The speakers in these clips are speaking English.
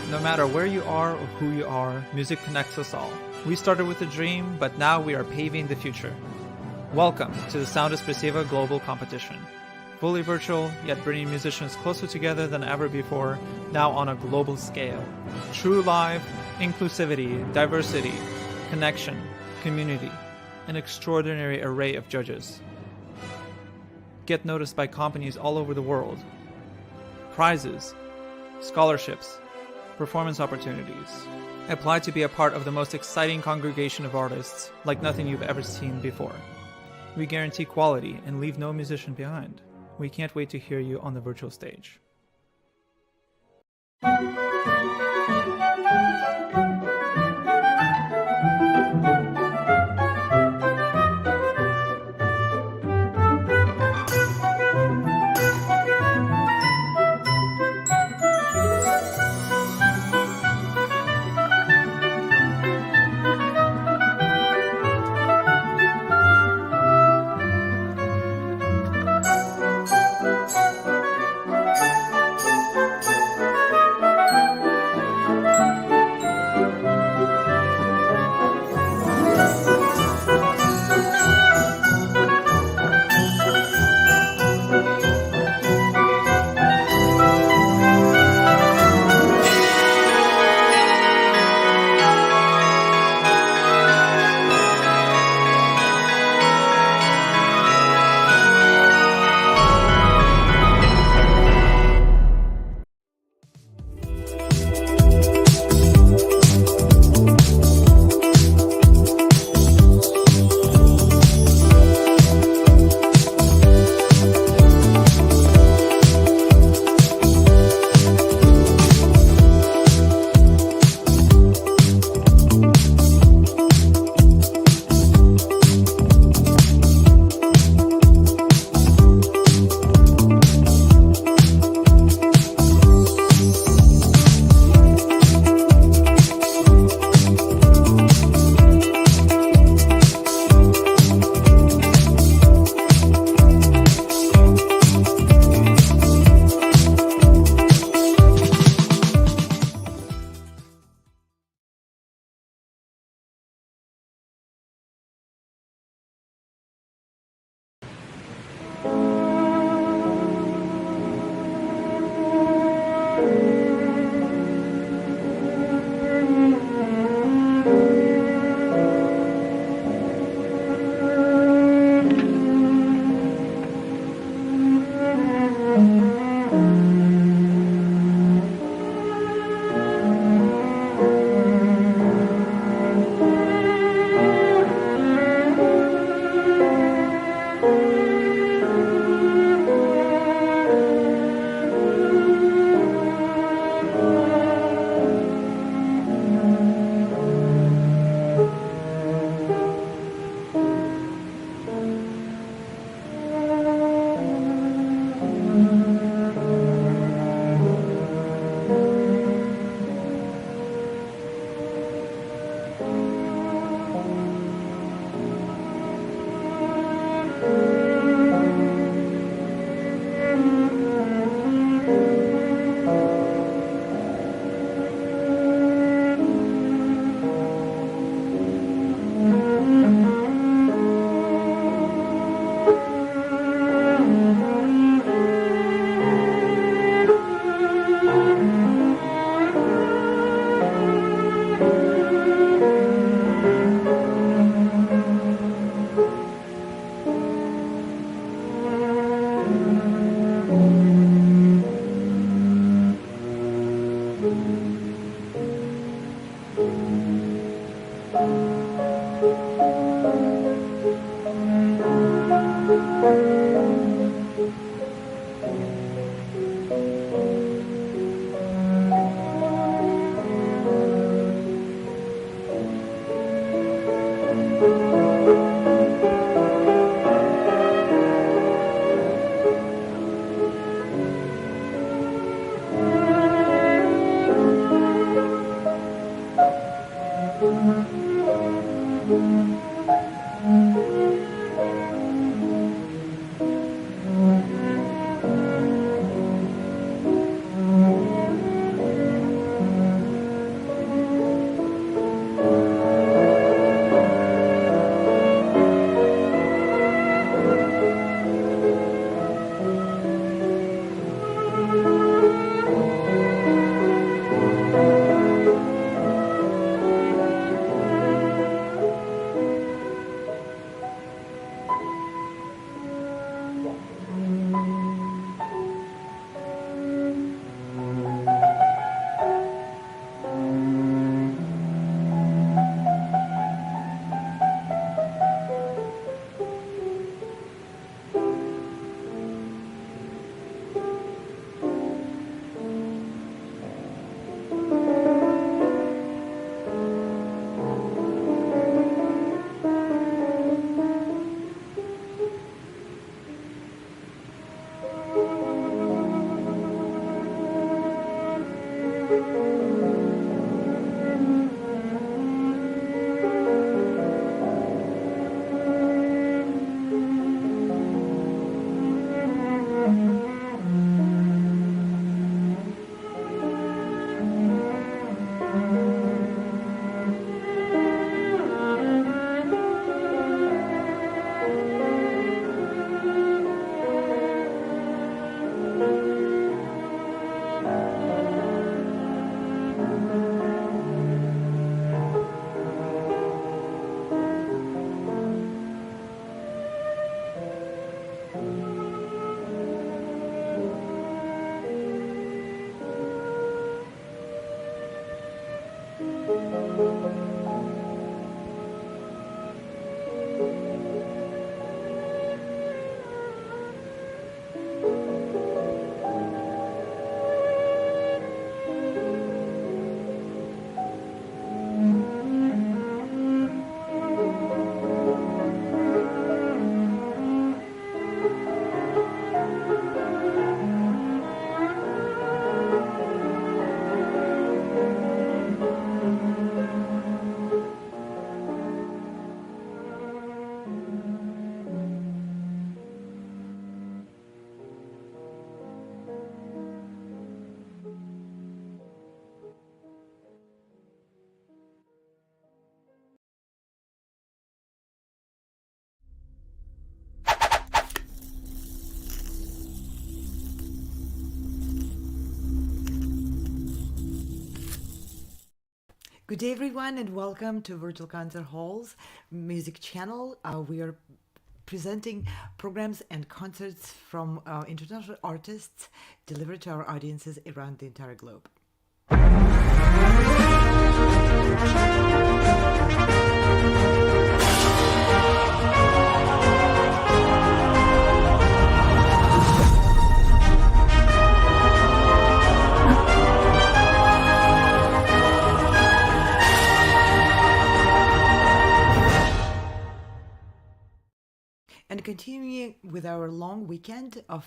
No matter where you are or who you are, music connects us all. We started with a dream, but now we are paving the future. Welcome to the Sound Espressivo Global Competition. Fully virtual, yet bringing musicians closer together than ever before, now on a global scale. True live, inclusivity, diversity, connection, community, an extraordinary array of judges. Get noticed by companies all over the world. Prizes, scholarships, performance opportunities. Apply to be a part of the most exciting congregation of artists like nothing you've ever seen before. We guarantee quality and leave no musician behind. We can't wait to hear you on the virtual stage. Good day, everyone, and welcome to Virtual Concert Hall's music channel. We are presenting programs and concerts from international artists delivered to our audiences around the entire globe. And continuing with our long weekend of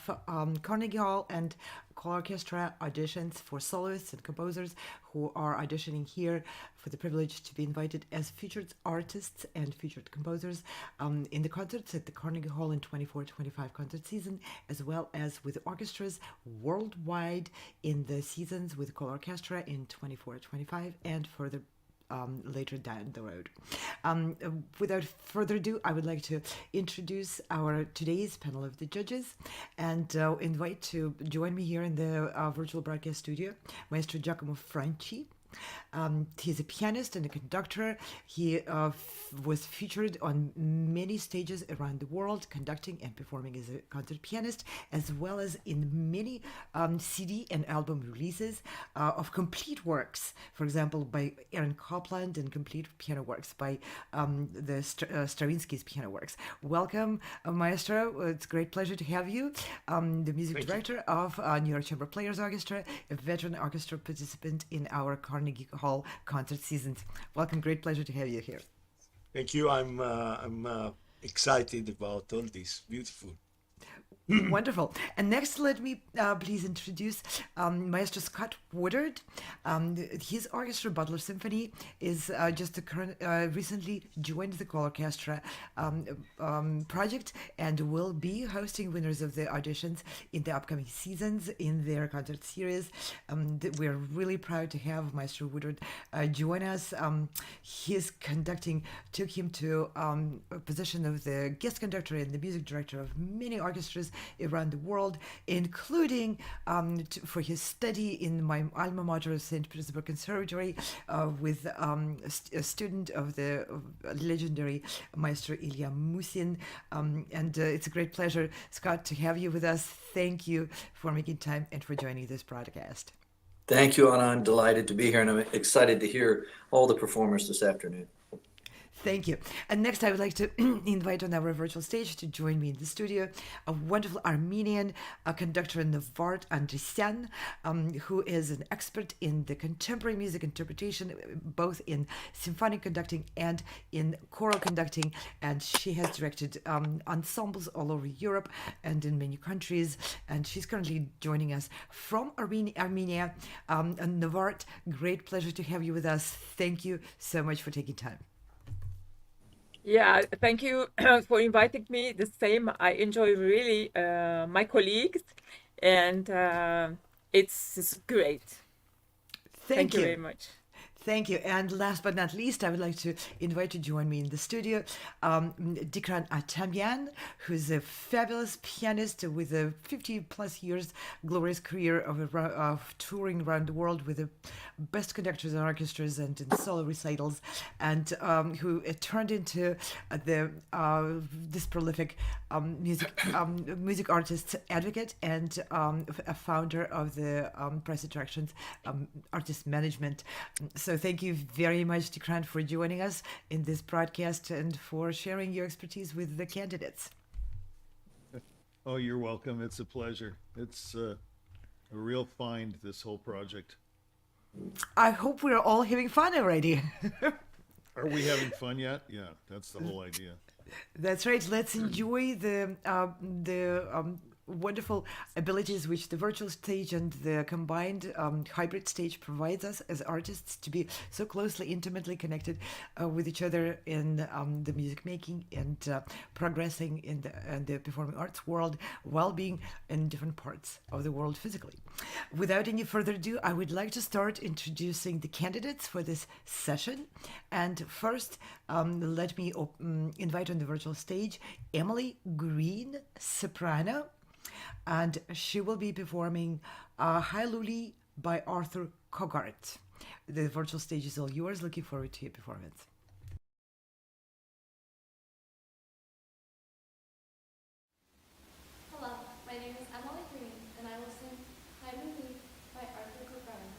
Carnegie Hall and colORCHESTRA auditions for soloists and composers who are auditioning here for the privilege to be invited as featured artists and featured composers in the concerts at the Carnegie Hall in 24-25 concert season, as well as with orchestras worldwide in the seasons with colORCHESTRA in 24-25 and further later down the road. Without further ado, I would like to introduce our today's panel of the judges and invite to join me here in the virtual broadcast studio, Maestro Giacomo Franchi. He's a pianist and a conductor. He was featured on many stages around the world, conducting and performing as a concert pianist, as well as in many CD and album releases of complete works, for example, by Aaron Copland, and complete piano works by the Stravinsky's piano works. Welcome, Maestro. It's a great pleasure to have you. The music director of New York Chamber Players Orchestra, a veteran orchestra participant in our Carnegie Hall concert seasons. Welcome, great pleasure to have you here. Thank you. I'm excited about all this. Beautiful. Wonderful. And next, let me please introduce Maestro Scott Woodard. His orchestra, Butler Symphony, is just recently joined the colORCHESTRA project and will be hosting winners of the auditions in the upcoming seasons in their concert series. We're really proud to have Maestro Woodard join us. His conducting took him to a position of the guest conductor and the music director of many orchestras around the world, including for his study in my alma mater, St. Petersburg Conservatory, with a student of the legendary Maestro Ilya Musin. And it's a great pleasure, Scott, to have you with us. Thank you for making time and for joining this broadcast. Thank you, Anna. I'm delighted to be here, and I'm excited to hear all the performers this afternoon. Thank you. And next, I would like to invite on our virtual stage to join me in the studio a wonderful Armenian conductor, Navart Andresyan, who is an expert in the contemporary music interpretation, both in symphonic conducting and in choral conducting. And she has directed ensembles all over Europe and in many countries. And she's currently joining us from Armenia. Navart, great pleasure to have you with us. Thank you so much for taking time. Yeah, thank you for inviting me. The same. I enjoy really my colleagues, and it's great. Thank you very much. Thank you. And last but not least, I would like to invite to join me in the studio Dickran Atamian, who's a fabulous pianist with a 50 plus years glorious career of touring around the world with the best conductors and orchestras and in solo recitals, and who turned into this prolific music artist advocate and a founder of the press attractions artist management. So thank you very much, Dickran, for joining us in this broadcast and for sharing your expertise with the candidates. Oh, you're welcome. It's a pleasure. It's a real find, this whole project. I hope we're all having fun already. Are we having fun yet? Yeah, that's the whole idea. That's right. Let's enjoy the wonderful abilities which the virtual stage and the combined hybrid stage provides us as artists to be so closely, intimately connected with each other in the music making and progressing in the performing arts world while being in different parts of the world physically. Without any further ado, I would like to start introducing the candidates for this session. And first, let me invite on the virtual stage Emily Greene, soprano, and she will be performing High by Arthur Когart. The virtual stage is all yours. Looking forward to your performance. Hello, my name is Emily Greene, and I will sing High by Arthur Когart.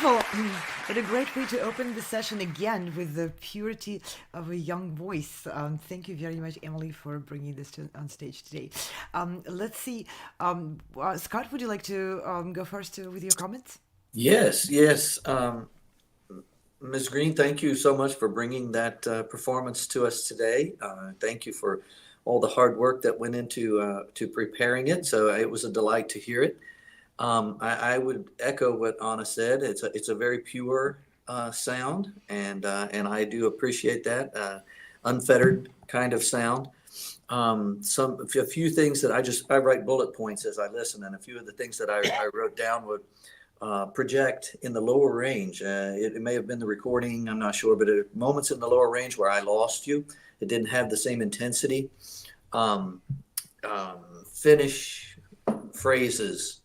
Wonderful. What a great way to open the session again with the purity of a young voice. Thank you very much, Emily, for bringing this on stage today. Let's see. Scott, would you like to go first with your comments? Yes. Ms. Greene, thank you so much for bringing that performance to us today. Thank you for all the hard work that went into to preparing it. So it was a delight to hear it. I would echo what Anna said. It's a very pure sound, and I do appreciate that unfettered kind of sound. A few things that I write bullet points as I listen, and a few of the things that I wrote down would project in the lower range. It may have been the recording, I'm not sure, but moments in the lower range where I lost you. It didn't have the same intensity. Finish phrases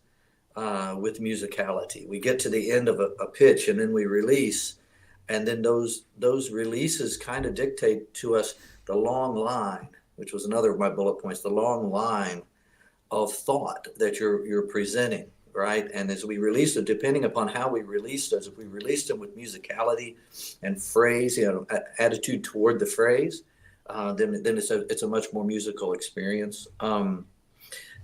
with musicality. We get to the end of a pitch and then we release, and then those releases kind of dictate to us the long line, which was another of my bullet points, the long line of thought that you're presenting, right? And as we release it, depending upon how we release those, if we release them with musicality and phrase, attitude toward the phrase, then it's a much more musical experience.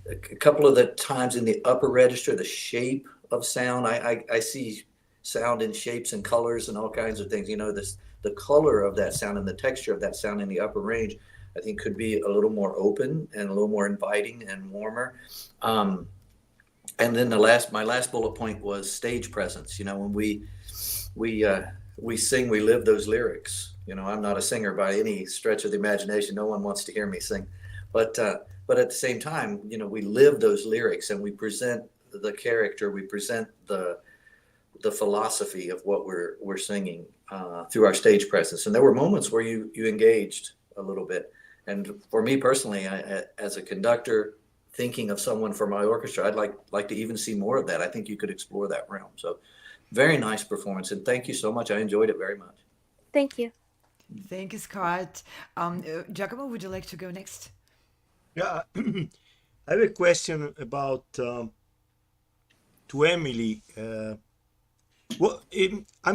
A couple of the times in the upper register, the shape of sound, I see sound in shapes and colors and all kinds of things. The color of that sound and the texture of that sound in the upper range, I think could be a little more open and a little more inviting and warmer. And then my last bullet point was stage presence. When we sing, we live those lyrics. I'm not a singer by any stretch of the imagination. No one wants to hear me sing, but at the same time, we live those lyrics and we present the character, we present the philosophy of what we're singing through our stage presence. And there were moments where you engaged a little bit. And for me personally, as a conductor, thinking of someone for my orchestra, I'd like to even see more of that. I think you could explore that realm. So very nice performance. And thank you so much. I enjoyed it very much. Thank you. Thank you, Scott. Giacomo, would you like to go next? Yeah, I have a question about to Emily. I'm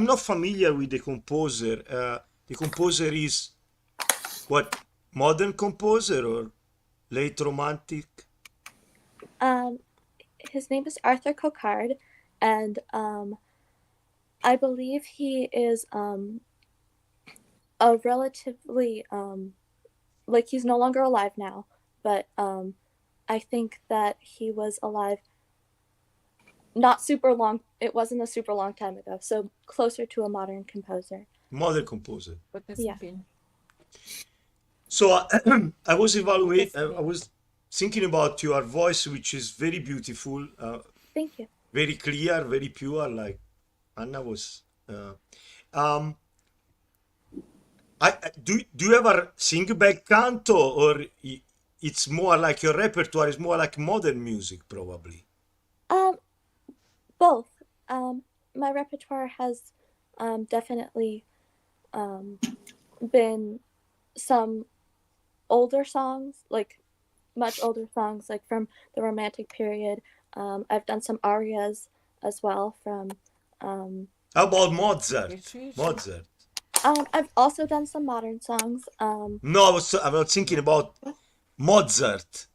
not familiar with the composer. The composer is what, modern composer or late romantic? His name is Arthur Coquard, and I believe he is a relatively he's no longer alive now, but I think that he was alive not super long. It wasn't a super long time ago, so closer to a modern composer. Modern composer. What has Yeah. it been? So I was thinking about your voice, which is very beautiful, Thank you. very clear, very pure, like Anna was. Do you ever sing back canto, or it's more like your repertoire is more like modern music, probably? Both. My repertoire has definitely been some older songs, like much older songs, like from the Romantic period. I've done some arias as well from. How about Mozart? Mozart. I've also done some modern songs. No, I was thinking about Mozart.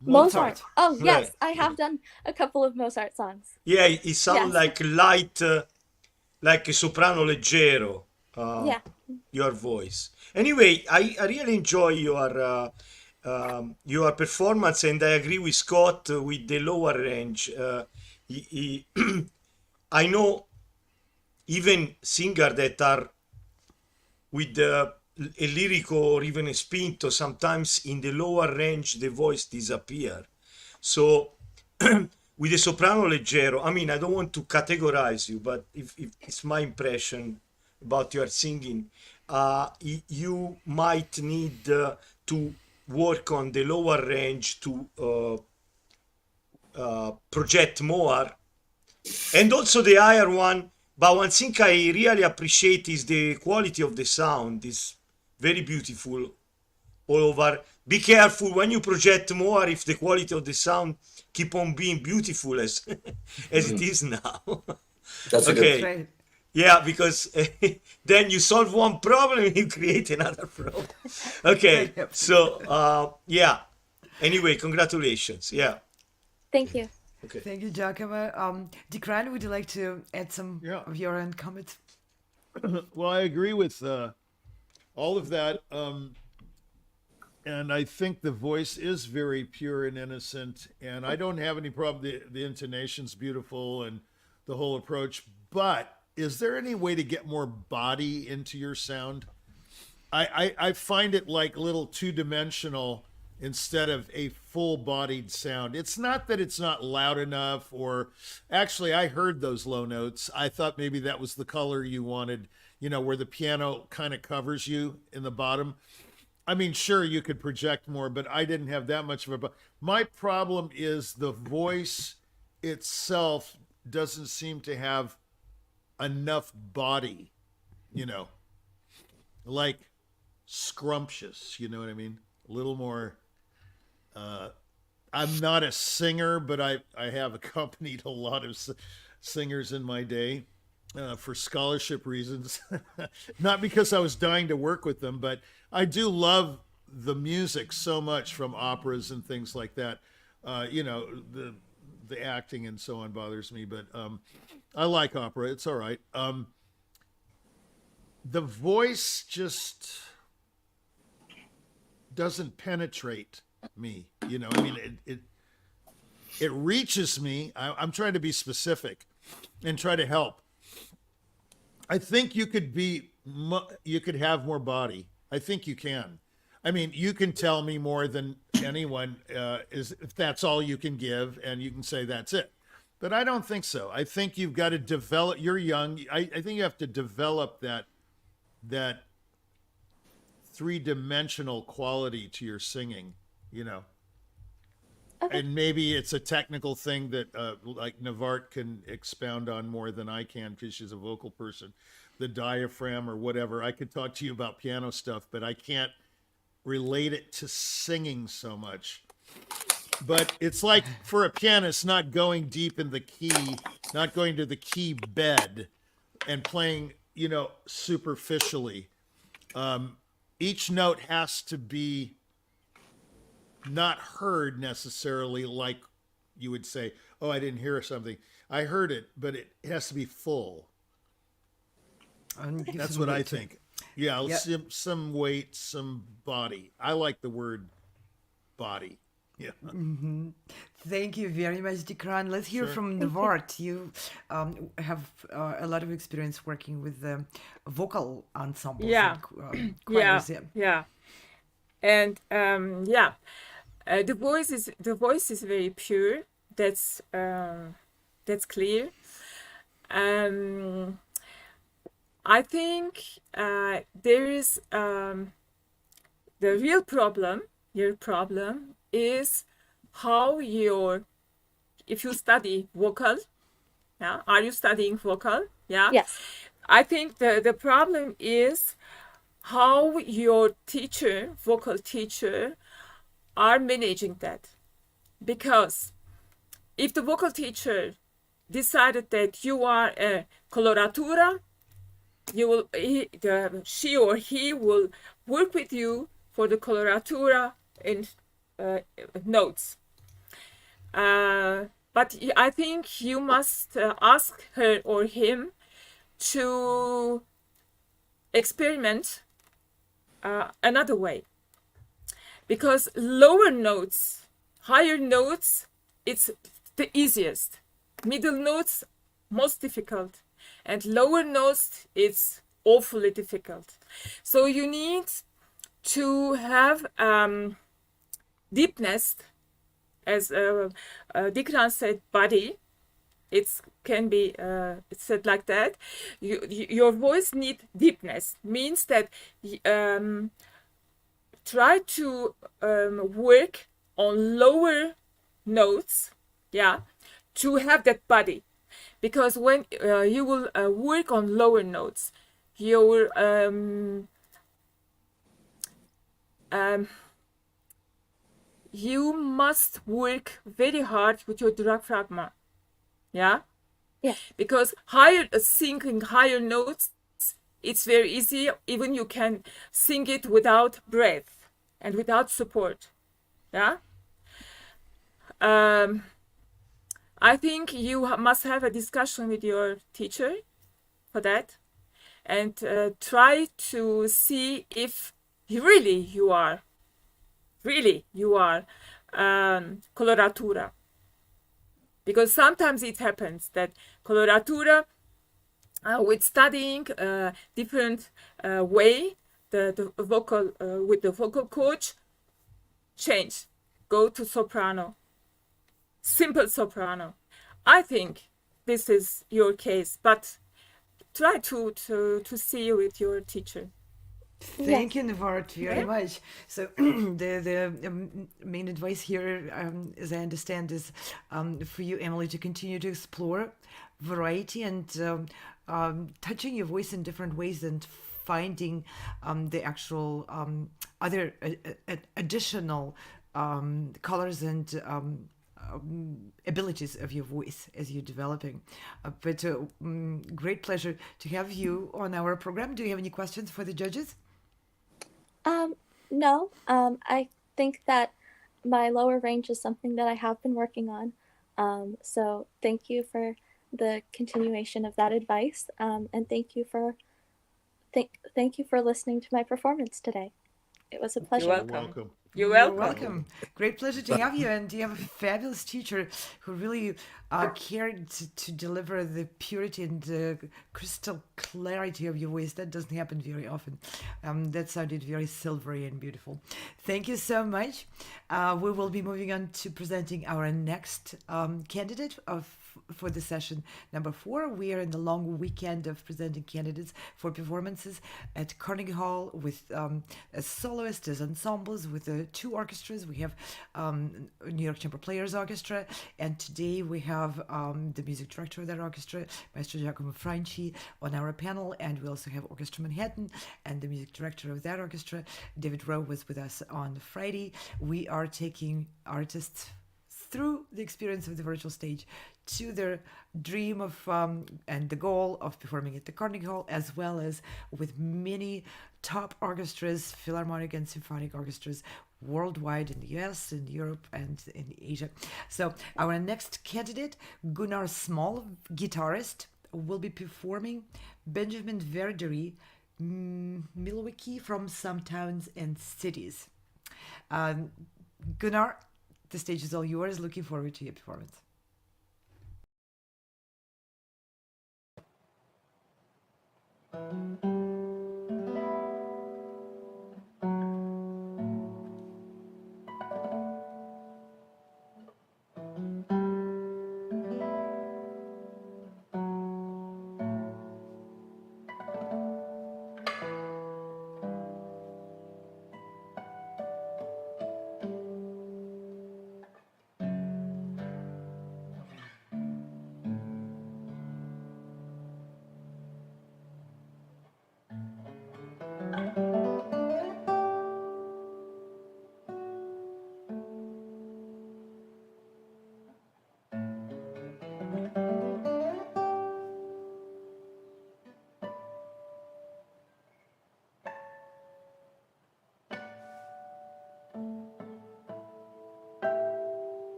Mozart. Oh yes, Right. I have done a couple of Mozart songs. Yeah, it sounds Yes. like light, like a soprano leggero. Yeah. Your voice. Anyway, I really enjoy your performance, and I agree with Scott with the lower range. I know even singers that are with a lyrico or even a spinto, sometimes in the lower range the voice disappear. So with the soprano leggero, I mean, I don't want to categorize you, but if it's my impression about your singing, you might need to work on the lower range to project more, and also the higher one. But one thing I really appreciate is the quality of the sound. It's very beautiful all over. Be careful when you project more if the quality of the sound keep on being beautiful as it is now. That's a good. Okay. Great. Yeah, because then you solve one problem and you create another problem. Okay, Yep. so yeah. Anyway, congratulations. Yeah. Thank you. Okay. Thank you, Giacomo. Dickran, would you like to add some Yeah. of your own comments? Well, I agree with all of that. And I think the voice is very pure and innocent. And I don't have any problem. The intonation's beautiful and the whole approach. But is there any way to get more body into your sound? I find it like a little two-dimensional instead of a full-bodied sound. It's not that it's not loud enough, or actually I heard those low notes. I thought maybe that was the color you wanted, you know, where the piano kind of covers you in the bottom. I mean, sure, you could project more, but I didn't have that much of a... My problem is the voice itself doesn't seem to have enough body, you know, like scrumptious, you know what I mean? A little more... I'm not a singer, but I have accompanied a lot of singers in my day for scholarship reasons. Not because I was dying to work with them, but I do love the music so much from operas and things like that. You know, the acting and so on bothers me, but I like opera. It's all right. The voice just doesn't penetrate me, you know. I mean, it reaches me. I'm trying to be specific and try to help. I think you could have more body. I think you can. I mean, you can tell me more than anyone is if that's all you can give, and you can say that's it. But I don't think so. I think you've got to develop. You're young. I think you have to develop that three-dimensional quality to your singing, you know. Okay. And maybe it's a technical thing that like Navart can expound on more than I can because she's a vocal person. The diaphragm or whatever. I could talk to you about piano stuff, but I can't relate it to singing so much. But it's like for a pianist not going deep in the key, not going to the key bed and playing, you know, superficially. Each note has to be not heard necessarily, like you would say, oh, I didn't hear something. I heard it, but it has to be full. That's what I think. Yeah, Yeah. some weight, some body. I like the word body. Yeah. Thank you very much, Dickran. Let's hear Sure. from Navart. You have a lot of experience working with the vocal ensembles. Yeah. And, Yeah, choirs, yeah. yeah, and yeah, the voice is very pure. That's clear. I think there is the real problem. Your problem is how if you study vocal. Yeah, are you studying vocal? Yeah. Yes. I think the problem is how your teacher, vocal teacher, are managing that. Because if the vocal teacher decided that you are a coloratura, she or he will work with you for the coloratura in notes. But I think you must ask her or him to experiment another way, because lower notes, higher notes, it's the easiest. Middle notes, most difficult, and lower notes, it's awfully difficult. So you need to have deepness, as Dickran said, body. It can be it's said like that. Your voice need deepness, means that try to work on lower notes, yeah, to have that body. Because when you will work on lower notes, your you must work very hard with your diaphragm. Yeah, Yes. Because singing higher notes, it's very easy. Even you can sing it without breath and without support. Yeah. I think you must have a discussion with your teacher for that, and try to see if you are coloratura. Because sometimes it happens that coloratura, with studying different way, the vocal with the vocal coach, change, go to soprano, simple soprano. I think this is your case, but try to see with your teacher. Thank you, Navart, very much. So the main advice here, as I understand, is for you, Emily, to continue to explore variety and touching your voice in different ways and finding the actual other additional colors and abilities of your voice as you're developing. But great pleasure to have you on our program. Do you have any questions for the judges? No. I think that my lower range is something that I have been working on. So thank you for the continuation of that advice. And thank you for listening to my performance today. It was a pleasure. You're welcome. You're welcome. Great pleasure to have you, and you have a fabulous teacher who really cared to deliver the purity and the crystal clarity of your voice. That doesn't happen very often. That sounded very silvery and beautiful. Thank you so much. We will be moving on to presenting our next candidate for the session number 4. We are in the long weekend of presenting candidates for performances at Carnegie Hall with as soloists, as ensembles, with the 2 orchestras. We have New York Chamber Players Orchestra, and today we have the music director of that orchestra, Maestro Giacomo Puccini, on our panel, and we also have Orchestra Manhattan and the music director of that orchestra, David Wroe, was with us on Friday. We are taking artists through the experience of the virtual stage to their dream of and the goal of performing at the Carnegie Hall, as well as with many top orchestras, philharmonic and symphonic orchestras worldwide, in the US, in Europe, and in Asia. So our next candidate, Gunnar Small, guitarist, will be performing Benjamin Verdi, Milwaukee from Some Towns and Cities. Gunnar, the stage is all yours. Looking forward to your performance.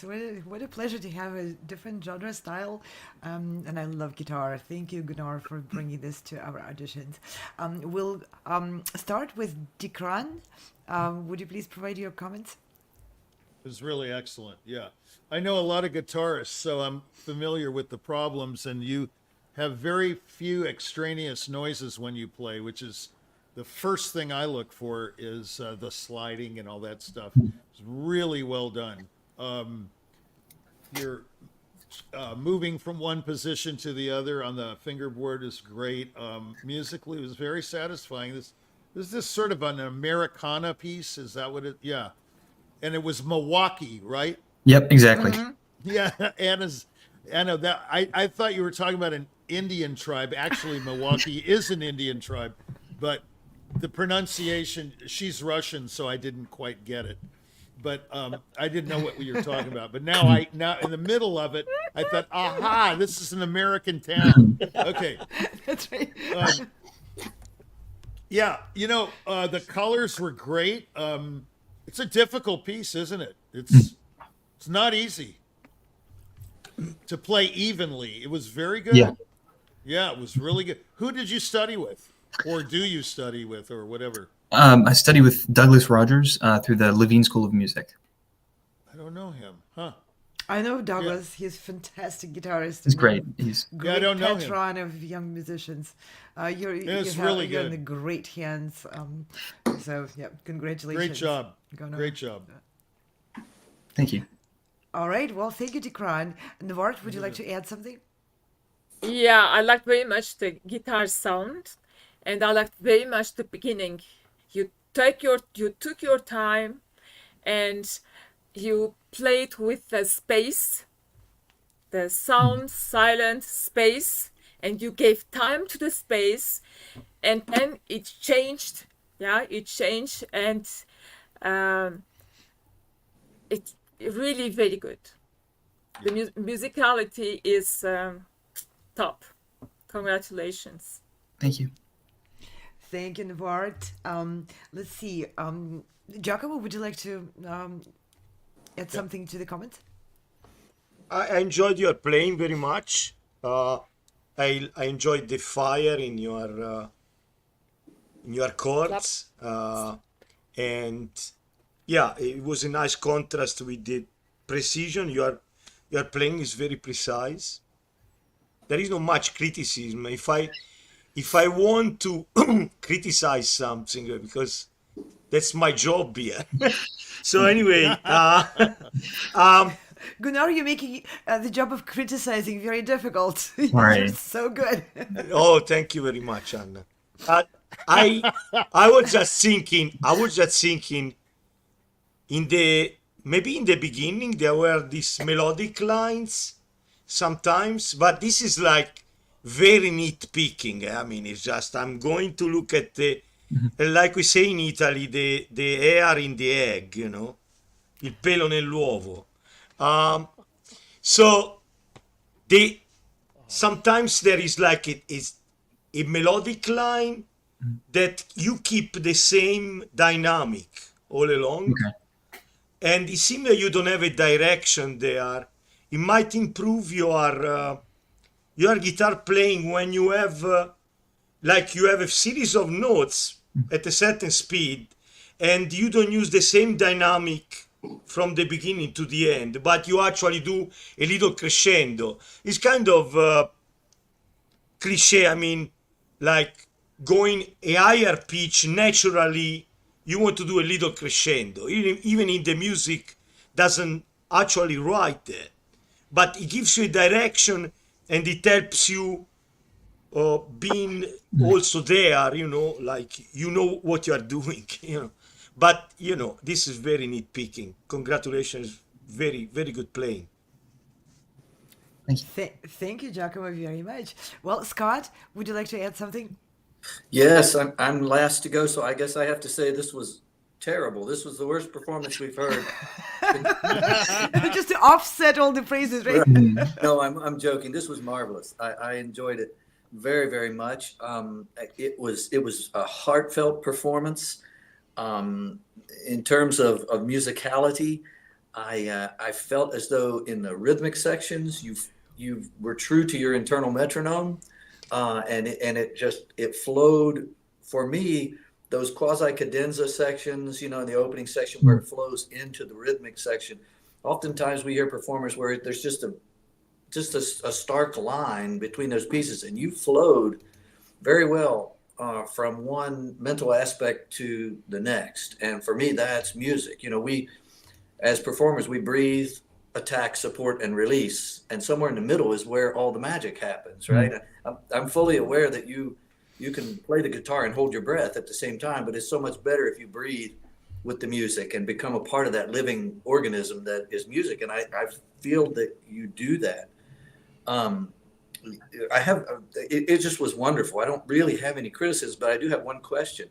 nice. What a pleasure to have a different genre style. And I love guitar. Thank you, Gunnar, for bringing this to our auditions. We'll start with Dickran. Would you please provide your comments? It was really excellent. Yeah. I know a lot of guitarists, so I'm familiar with the problems, and you have very few extraneous noises when you play, which is the first thing I look for is the sliding and all that stuff. It's really well done. You're moving from one position to the other on the fingerboard is great. Musically, it was very satisfying. This is this sort of an Americana piece. Is that what it? Yeah. And it was Milwaukee, right? Yep, exactly. Yeah, Anna, that I thought you were talking about an Indian tribe. Actually, Milwaukee is an Indian tribe, but the pronunciation, she's Russian, so I didn't quite get it. But I didn't know what you were talking about. But now in the middle of it, I thought, aha, this is an American town. Okay. That's right. Yeah, the colors were great. It's a difficult piece, isn't it? It's not easy to play evenly. It was very good. Yeah, it was really good. Who did you study with? Or do you study with, or whatever? I study with Douglas Rogers through the Levine School of Music. I don't know him, huh? I know Douglas. He's a fantastic guitarist. He's great. He's great I don't know him. patron of young musicians. You're really you're in good. the great hands. So yeah, congratulations. Great job. Gunnar. Great job. Thank you. All right. Well, thank you, Dickran. Navart, would you like to add something? Yeah, I liked very much the guitar sound, and I liked very much the beginning. You took your time, and you played with the space, the sound, silent space, and you gave time to the space, and then it changed. Yeah, it changed, and it's really very good. The musicality is top. Congratulations. Thank you. Thank you, Navart. Let's see. Giacomo, would you like to add something to the comments? I enjoyed your playing very much. I enjoyed the fire in your chords, and yeah, it was a nice contrast with the precision. Your playing is very precise. There is not much criticism. If I want to criticize something, because that's my job here. So anyway, Gunnar, you're making the job of criticizing very difficult. Right. You're so good. oh, thank you very much, Anna. I was just thinking. Maybe in the beginning there were these melodic lines sometimes, but this is like very nitpicking. I mean, it's just I'm going to look at the, like we say in Italy, the hair in the egg, il pelo nell'uovo. So sometimes there is like a melodic line that you keep the same dynamic all along. Okay. And it seems that you don't have a direction there. It might improve your guitar playing when you have a series of notes at a certain speed, and you don't use the same dynamic from the beginning to the end, but you actually do a little crescendo. It's kind of cliche. I mean, like going a higher pitch naturally, you want to do a little crescendo. Even in the music doesn't actually write that, but it gives you a direction and it helps you being also there, like what you are doing, But, this is very nitpicking. Congratulations. Very, very good playing. Thank you. Thank you, Giacomo, very much. Well, Scott, would you like to add something? Yes, I'm last to go, so I guess I have to say this was terrible. This was the worst performance we've heard. Just to offset all the praises, right? No, I'm joking. This was marvelous. I enjoyed it very, very much. It was a heartfelt performance. In terms of musicality, I felt as though in the rhythmic sections you were true to your internal metronome, and it flowed for me. Those quasi cadenza sections, in the opening section where it flows into the rhythmic section. Oftentimes we hear performers where there's just a stark line between those pieces, and you flowed very well from one mental aspect to the next. And for me, that's music. We, as performers, we breathe, attack, support, and release. And somewhere in the middle is where all the magic happens, right? I'm fully aware that you can play the guitar and hold your breath at the same time, but it's so much better if you breathe with the music and become a part of that living organism that is music. And I feel that you do that. It just was wonderful. I don't really have any criticisms, but I do have one question.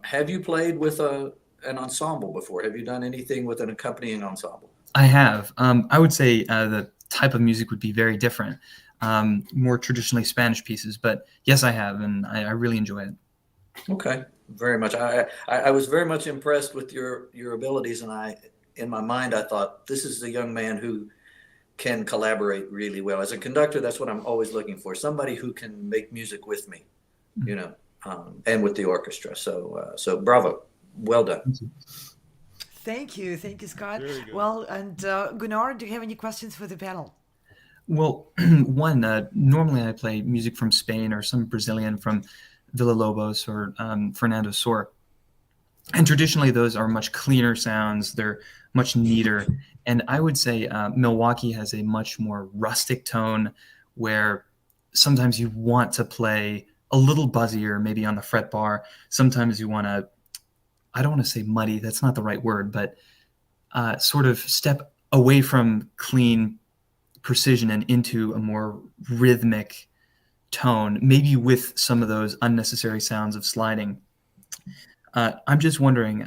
Have you played with an ensemble before? Have you done anything with an accompanying ensemble? I have. I would say the type of music would be very different, more traditionally Spanish pieces, but yes, I have, and I really enjoy it. Okay, very much. I was very much impressed with your abilities, and in my mind, I thought, this is a young man who can collaborate really well. As a conductor, that's what I'm always looking for, somebody who can make music with me, and with the orchestra. So bravo, well done. Thank you, Scott. Well, and Gunnar, do you have any questions for the panel? Well, one, normally I play music from Spain or some Brazilian from Villa-Lobos or Fernando Sor. And traditionally, those are much cleaner sounds. They're much neater. And I would say Milwaukee has a much more rustic tone where sometimes you want to play a little buzzier, maybe on the fret bar. Sometimes you want to, I don't want to say muddy, that's not the right word, but sort of step away from clean precision and into a more rhythmic tone, maybe with some of those unnecessary sounds of sliding. I'm just wondering,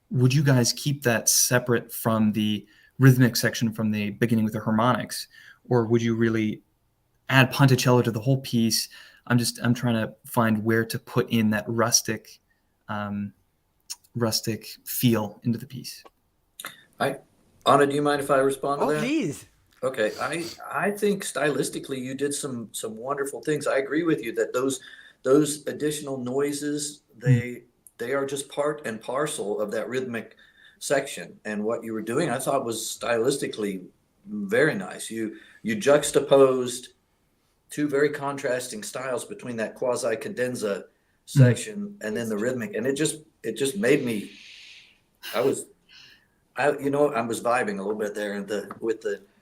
would you guys keep that separate from the rhythmic section from the beginning with the harmonics, or would you really add ponticello to the whole piece? I'm trying to find where to put in that rustic feel into the piece. Anna, do you mind if I respond to that? Oh, please. Okay, I think stylistically you did some wonderful things. I agree with you that those additional noises, they are just part and parcel of that rhythmic section. And what you were doing, I thought, was stylistically very nice. You juxtaposed two very contrasting styles between that quasi cadenza section and then the rhythmic, and it just made me. I was vibing a little bit there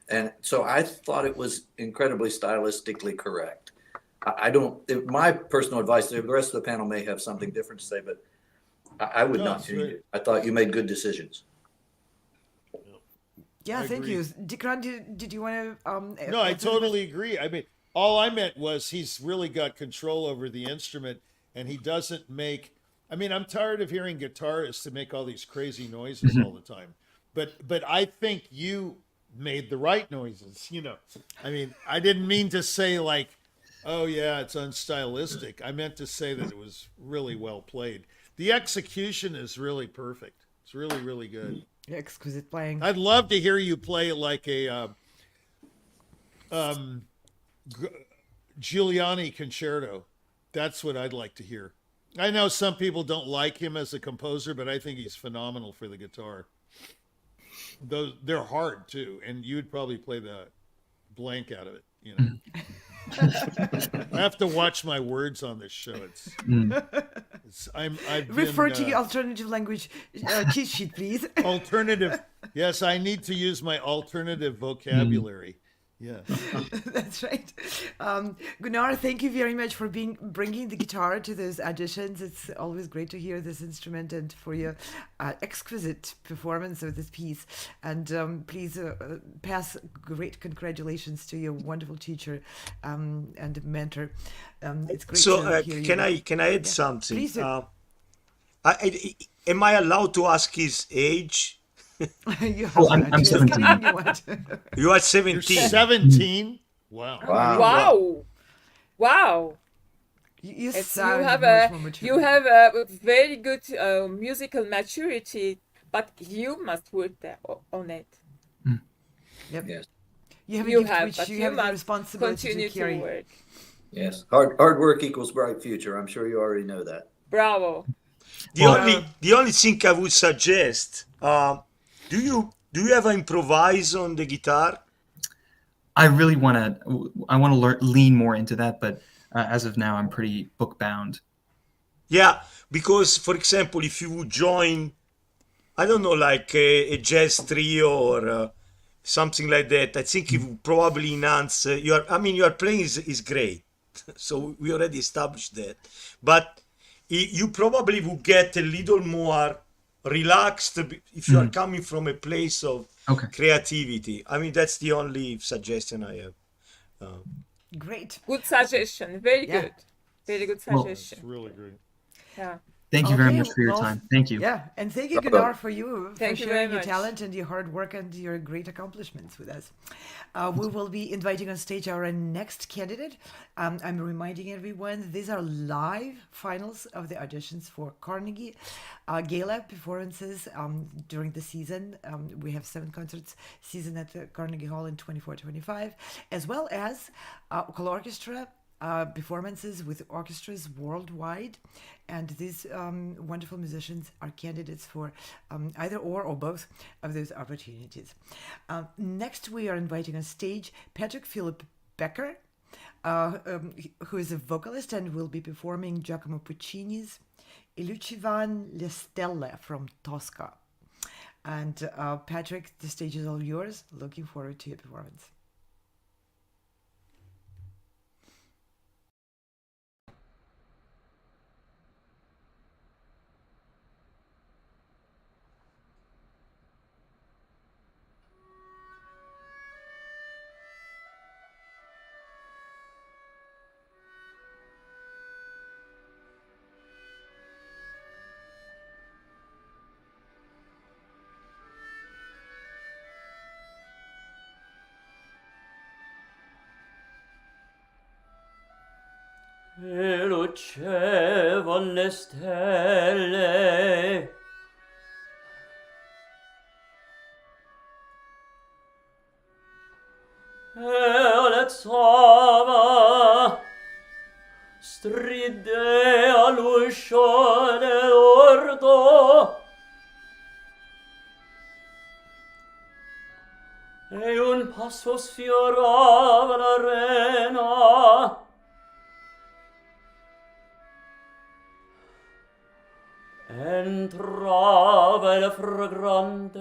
and so I thought it was incredibly stylistically correct. My personal advice, the rest of the panel may have something different to say, but I would not change it. I thought you made good decisions. Yeah, thank you. Dickran, did you want to? No, I totally agree. I mean, all I meant was he's really got control over the instrument, and he doesn't make. I mean, I'm tired of hearing guitarists to make all these crazy noises all the time, but I think you made the right noises. I mean, I didn't mean to say like, oh yeah, it's unstylistic. I meant to say that it was really well played. The execution is really perfect. It's really, really good. Yeah, exquisite playing. I'd love to hear you play like a Giuliani concerto. That's what I'd like to hear. I know some people don't like him as a composer, but I think he's phenomenal for the guitar. They're hard too, and you'd probably play the blank out of it. I have to watch my words on this show. Refer to the alternative language cheat sheet, please. Alternative. Yes, I need to use my alternative vocabulary. Yeah, that's right. Gunnar, thank you very much for bringing the guitar to those auditions. It's always great to hear this instrument, and for your exquisite performance of this piece. And please pass great congratulations to your wonderful teacher and mentor. It's great to hear you. Can I add something? Please do. Am I allowed to ask his age? I'm 17. You are 17. You're 17? Wow. You have a very good musical maturity, but you must work there on it. Yep. Yes. You have a You gift have, which but you you have the must responsibility continue to carry. to work. Yes. Hard work equals bright future. I'm sure you already know that. Bravo. The only thing I would suggest, do you ever improvise on the guitar? I really want to lean more into that, but as of now, I'm pretty book bound. Yeah, because for example, if you would join, I don't know, like a jazz trio or something like that, I think it would probably enhance your playing is great. So we already established that. But you probably would get a little more relaxed if you are coming from a place of creativity. I mean, that's the only suggestion I have. Great. Good suggestion. Very Yeah. good. Very good Well, suggestion. It's really great. Yeah. Thank you very Okay, much for your well, time. Thank you. Yeah, and thank you, Bravo. Gunnar, for Thank you sharing very your much. talent and your hard work and your great accomplishments with us. We will be inviting on stage our next candidate. I'm reminding everyone these are live finals of the auditions for Carnegie Gala performances during the season. We have 7 concerts season at the Carnegie Hall in 24-25, as well as colORCHESTRA performances with orchestras worldwide, and these wonderful musicians are candidates for either or both of those opportunities. Next, we are inviting on stage Philip Becker, who is a vocalist and will be performing Giacomo Puccini's lucevan stelle from Tosca. And Patrick, the stage is all yours. Looking forward to your performance. E lucevan le stelle e alezzava stride all'uscio dell'orto e un passo sfiorava l'arena. Entrava il fragrante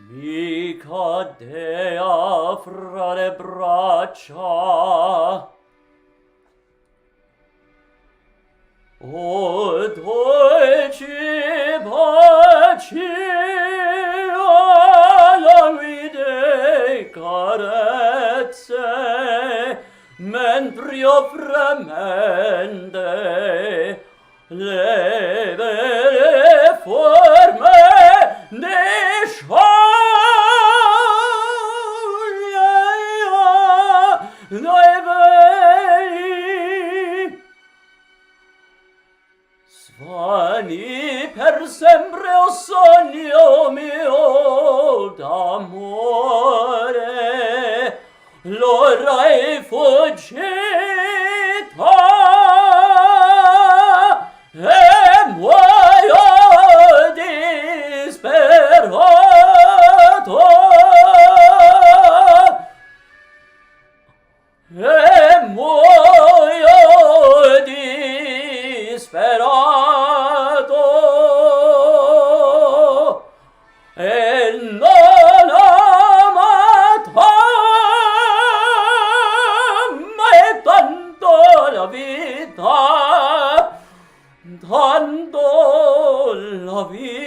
mi cadea fra le braccia. O dolce bacio la vide carezze mentre io fremente le belle forme ne scioglia noi veli svani per sempre o sogno mio d'amore l'ora è fuggita e muoio disperato e muoio disperato e non amata mai tanto la vita, tanto la vita.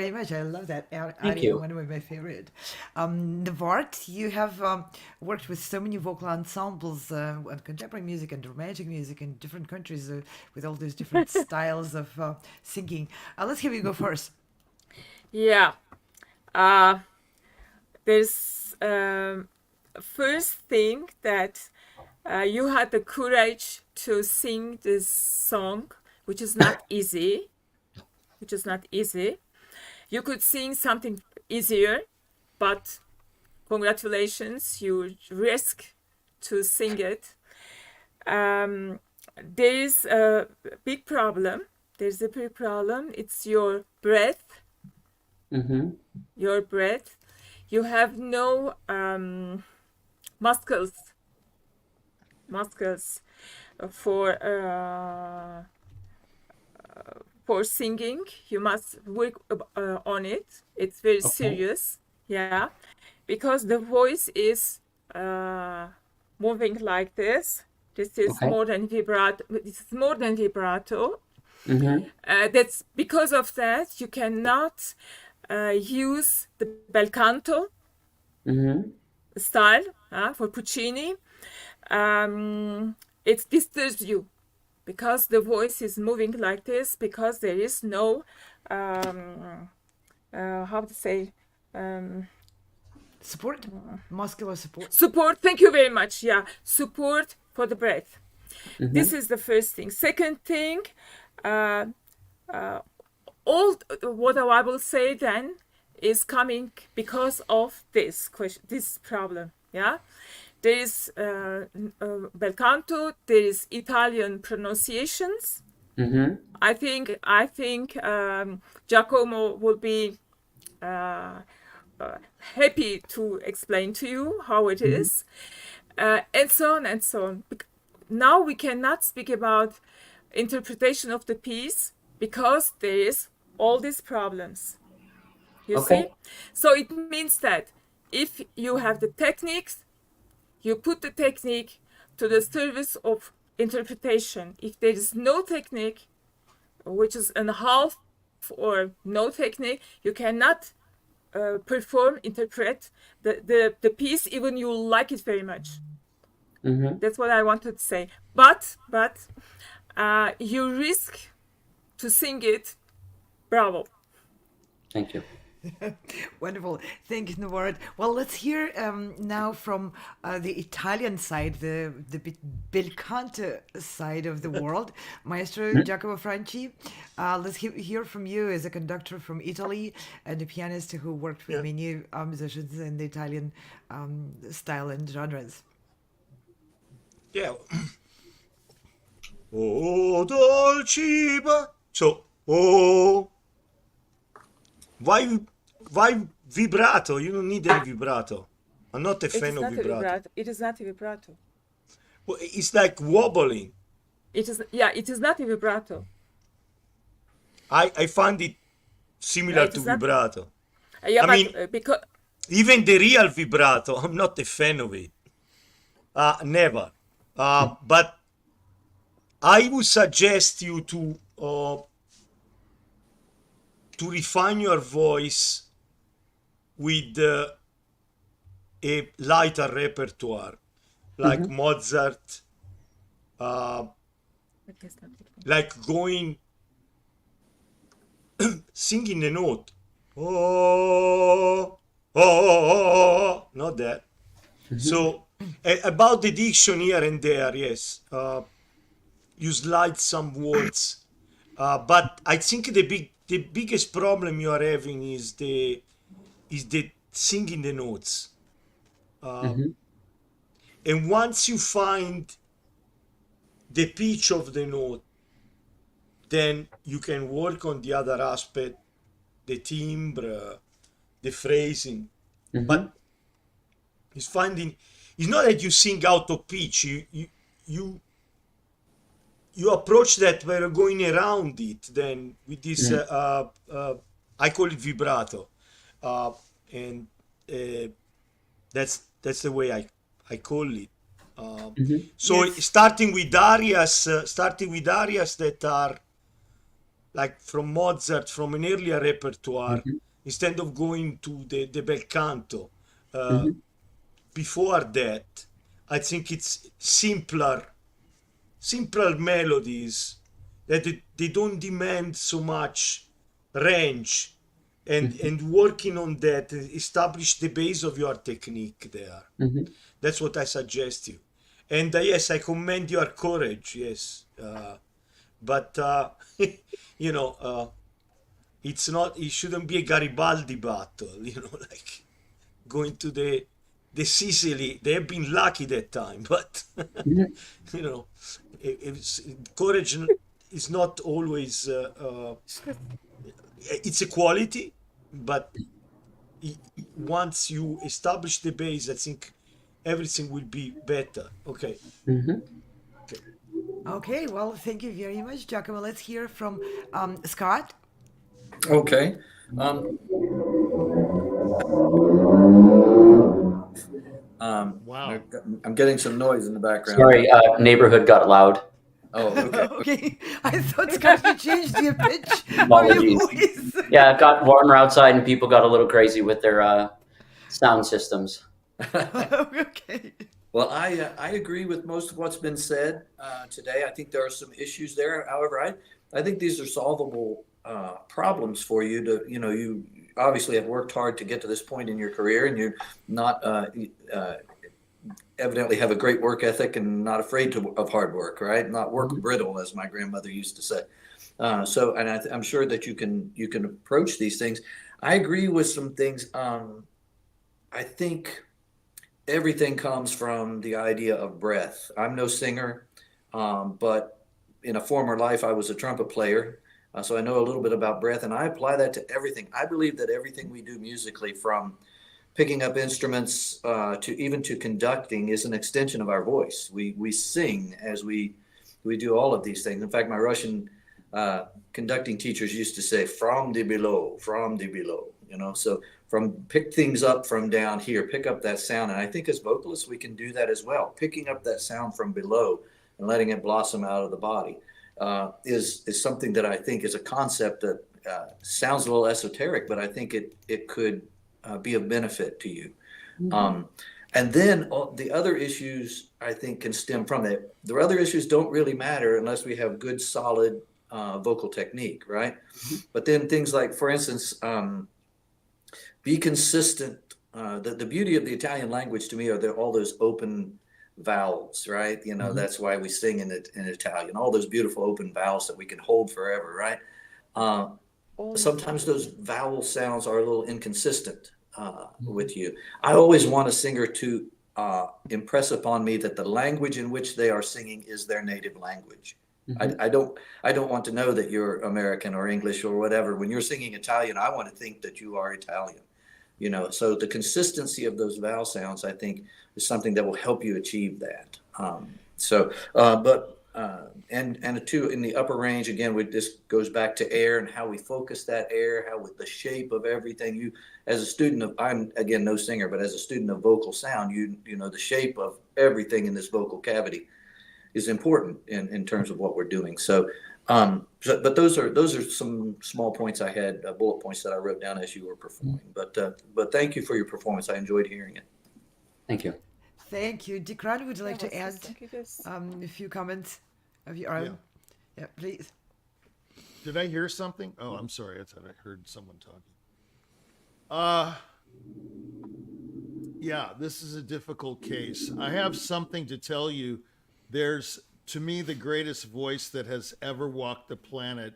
very much. I love that Thank aria, you. one of my favorite. Navart, you have worked with so many vocal ensembles and contemporary music and romantic music in different countries with all those different styles of singing. Let's have you go first. Yeah. There's first thing that you had the courage to sing this song, which is not easy. You could sing something easier, but congratulations, you risk to sing it. There is a big problem. It's your breath. Your breath. You have no muscles for singing. You must work on it. It's very serious. Yeah, because the voice is moving like this. This is more than vibrato. It's more than vibrato. That's because of that you cannot use the bel canto style for Puccini. It disturbs you because the voice is moving like this, because there is no how to say Support? Muscular support? support. Thank you very much. Yeah, support for the breath. This is the first thing. Second thing, all what I will say then is coming because of this question, this problem. Yeah, there is bel canto. There is Italian pronunciations. I think Giacomo will be happy to explain to you how it is, and so on and so on. Now we cannot speak about interpretation of the piece because there is all these problems. You see? So it means that if you have the techniques, you put the technique to the service of interpretation. If there is no technique, which is a half or no technique, you cannot interpret the piece, even you like it very much. That's what I wanted to say. But you risk to sing it. Bravo. Thank you. Wonderful. Thank you, Navart. Well, let's hear now from the Italian side, the bel canto side of the world. Maestro Giacomo Franchi, let's hear from you as a conductor from Italy and a pianist who worked with many musicians in the Italian style and genres. Yeah. Oh, dolce. So, why vibrato? You don't need any vibrato. I'm not a fan of vibrato. It is not a vibrato. Well, it's like wobbling. It is not a vibrato. I find it similar to vibrato. Yeah, I mean, because even the real vibrato, I'm not a fan of it. Never. But I would suggest you to refine your voice with a lighter repertoire, like Mozart, like going, singing the note. Oh, not that. So about the diction here and there, yes, you slide some words, but I think the biggest problem you are having is the singing the notes. And once you find the pitch of the note, then you can work on the other aspect, the timbre, the phrasing. But it's not that you sing out of pitch. You approach that by going around it. Then with this, I call it vibrato, and that's the way I call it. So starting with arias that are like from Mozart, from an earlier repertoire, Mhm. instead of going to the bel canto. Mhm. Before that, I think it's simpler melodies that they don't demand so much range, and working on that establish the base of your technique there. Mhm. That's what I suggest you. And yes, I commend your courage. Yes, but you know, it's not. It shouldn't be a Garibaldi battle. You know, like going to the Sicily. They have been lucky that time, but Mhm. you know, courage is not always. It's a quality, but once you establish the base, I think everything will be better. Okay. Mhm. Okay, well, thank you very much, Giacomo. Let's hear from Scott. Okay. Wow. I'm getting some noise in the background. Sorry, neighborhood got loud. Oh, okay. Okay, I thought, Scott, you changed the pitch of your Apologies. voice. Yeah, it got warmer outside and people got a little crazy with their sound systems. Okay. Well, I agree with most of what's been said today. I think there are some issues there. However, I think these are solvable problems for you to, you obviously have worked hard to get to this point in your career, and you're not evidently have a great work ethic and not afraid of hard work, right? Not work brittle, as my grandmother used to say. So, and I'm sure that you can approach these things. I agree with some things. I think everything comes from the idea of breath. I'm no singer, but in a former life, I was a trumpet player. So I know a little bit about breath, and I apply that to everything. I believe that everything we do musically, from picking up instruments to conducting, is an extension of our voice. We sing as we do all of these things. In fact, my Russian conducting teachers used to say, from the below, so from pick things up from down here, pick up that sound. And I think as vocalists, we can do that as well. Picking up that sound from below and letting it blossom out of the body is something that I think is a concept that sounds a little esoteric, but I think it could be of benefit to you. And then the other issues, I think, can stem from it. The other issues don't really matter unless we have good, solid vocal technique, right? But then things like, for instance, be consistent. The beauty of the Italian language to me are all those open vowels, right? That's why we sing in Italian, all those beautiful open vowels that we can hold forever, right? Sometimes those vowel sounds are a little inconsistent with you. I always want a singer to impress upon me that the language in which they are singing is their native language. I don't want to know that you're American or English or whatever. When you're singing Italian, I want to think that you are Italian. So the consistency of those vowel sounds, I think, is something that will help you achieve that. And two, in the upper range, again, this goes back to air and how we focus that air, how with the shape of everything. As a student of, I'm again no singer, but as a student of vocal sound, the shape of everything in this vocal cavity is important in terms of what we're doing. But those are some small points I had, bullet points that I wrote down as you were performing. But thank you for your performance. I enjoyed hearing it. Thank you. Thank you. Dickran, would you like to add Yes. a few comments of your own? Yeah, please. Did I hear something? Oh, I'm sorry. I thought I heard someone talking. Yeah, this is a difficult case. I have something to tell you. There's, to me, the greatest voice that has ever walked the planet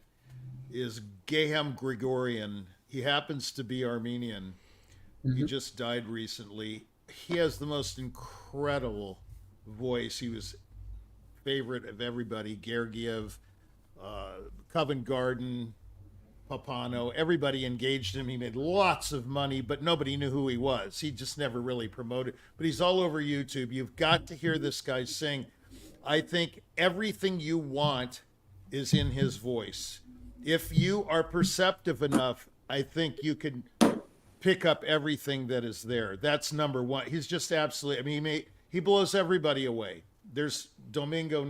is Gehem Grigorian. He happens to be Armenian. He just died recently. He has the most incredible voice. He was favorite of everybody. Gergiev, Covent Garden, Papano, everybody engaged him. He made lots of money, but nobody knew who he was. He just never really promoted. But he's all over YouTube. You've got to hear this guy sing. I think everything you want is in his voice. If you are perceptive enough, I think you can pick up everything that is there. That's number one. He's just absolutely, I mean, he blows everybody away. There's Domingo,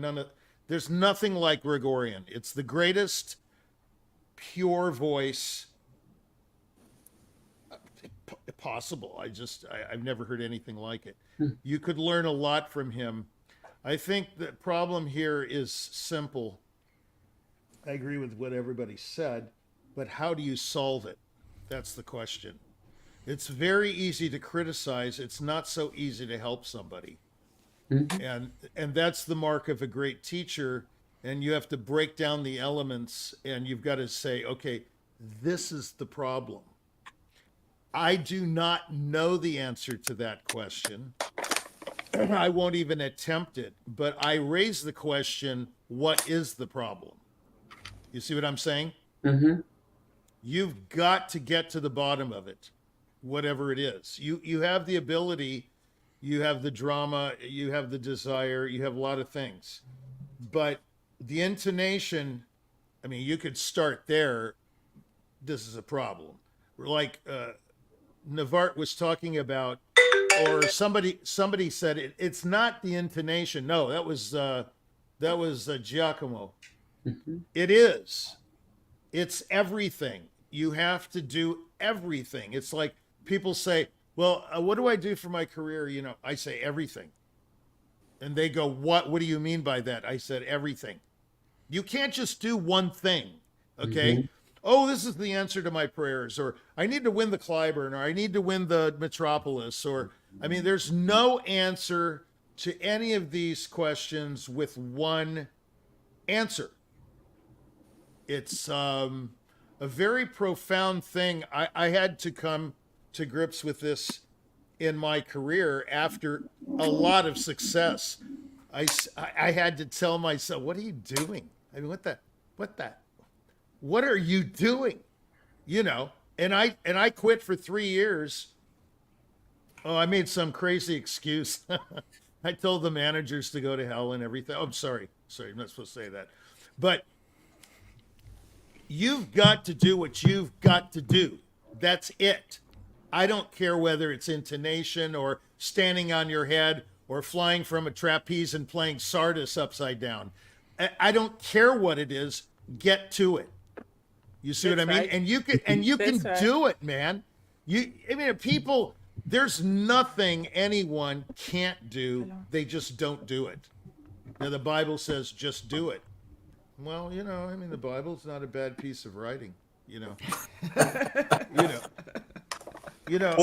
there's nothing like Gregorian. It's the greatest pure voice possible. I've never heard anything like it. You could learn a lot from him. I think the problem here is simple. I agree with what everybody said, but how do you solve it? That's the question. It's very easy to criticize. It's not so easy to help somebody. And that's the mark of a great teacher. And you have to break down the elements, and you've got to say, okay, this is the problem. I do not know the answer to that question. I won't even attempt it, but I raise the question, what is the problem? You see what I'm saying? Mm-hmm. You've got to get to the bottom of it, whatever it is. You have the ability, you have the drama, you have the desire, you have a lot of things. But the intonation, I mean, you could start there. This is a problem. Like Navart was talking about, or somebody said it's not the intonation. No, that was Giacomo. Mm-hmm. It is. It's everything. You have to do everything. It's like people say, well, what do I do for my career? You know, I say everything. And they go, what do you mean by that? I said, everything. You can't just do one thing. Okay. Mm-hmm. Oh, this is the answer to my prayers, or I need to win the Clyburn, or I need to win the Metropolis, or, I mean, there's no answer to any of these questions with one answer. It's a very profound thing. I had to come to grips with this in my career after a lot of success. I had to tell myself, what are you doing? I mean, what are you doing? You know, and I quit for 3 years. Oh, I made some crazy excuse. I told the managers to go to hell and everything. Oh, I'm sorry. I'm not supposed to say that. But you've got to do what you've got to do. That's it. I don't care whether it's intonation or standing on your head or flying from a trapeze and playing Sardis upside down. I don't care what it is. Get to it. You see what I mean? Right. And you can right. do it, man. People, there's nothing anyone can't do. They just don't do it. Now the Bible says just do it. Well, the Bible's not a bad piece of writing, Or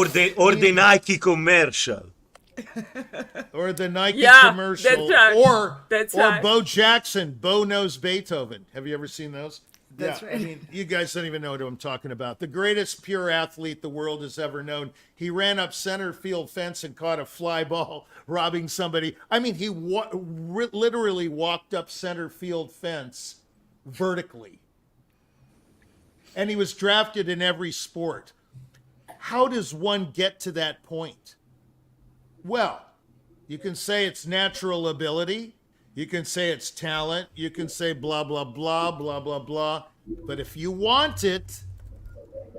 the Nike commercial. Or the Nike commercial. That's right. Or right. Bo Jackson, Bo Knows Beethoven. Have you ever seen those? That's right. I mean, you guys don't even know what I'm talking about. The greatest pure athlete the world has ever known. He ran up center field fence and caught a fly ball, robbing somebody. I mean, he literally walked up center field fence vertically. And he was drafted in every sport. How does one get to that point? Well, you can say it's natural ability. You can say it's talent. You can say blah, blah, blah, blah, blah, blah. But if you want it,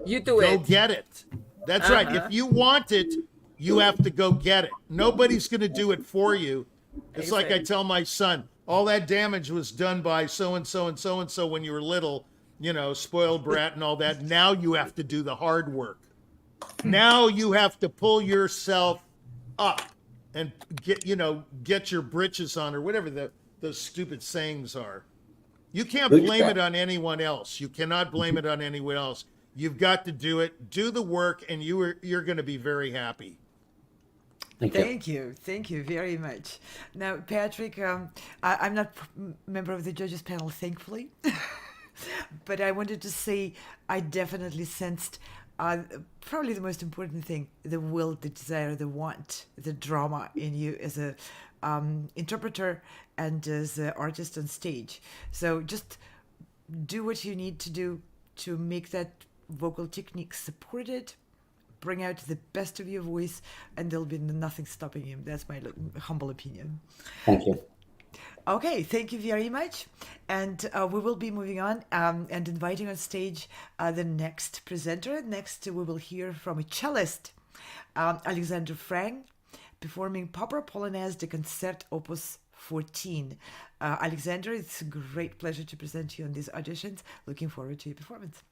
you do go get it. That's right. If you want it, you have to go get it. Nobody's going to do it for you. It's like I tell my son, all that damage was done by so-and-so and so-and-so when you were little, spoiled brat and all that. Now you have to do the hard work. Now you have to pull yourself up and get your britches on, or whatever those stupid sayings are. You can't blame it on anyone else. You cannot blame it on anyone else. You've got to do it. Do the work, and you're going to be very happy. Thank you very much. Now, Patrick, I'm not a member of the judges panel, thankfully, but I wanted to say I definitely sensed probably the most important thing: the will, the desire, the want, the drama in you as a interpreter and as an artist on stage. So just do what you need to do to make that vocal technique supported, bring out the best of your voice, and there'll be nothing stopping you. That's my humble opinion. Thank you. Okay, thank you very much. And we will be moving on and inviting on stage the next presenter. Next, we will hear from a cellist, Alexander Frank, performing Popper Polonaise de Concert Opus 14. Alexander, it's a great pleasure to present you on these auditions. Looking forward to your performance.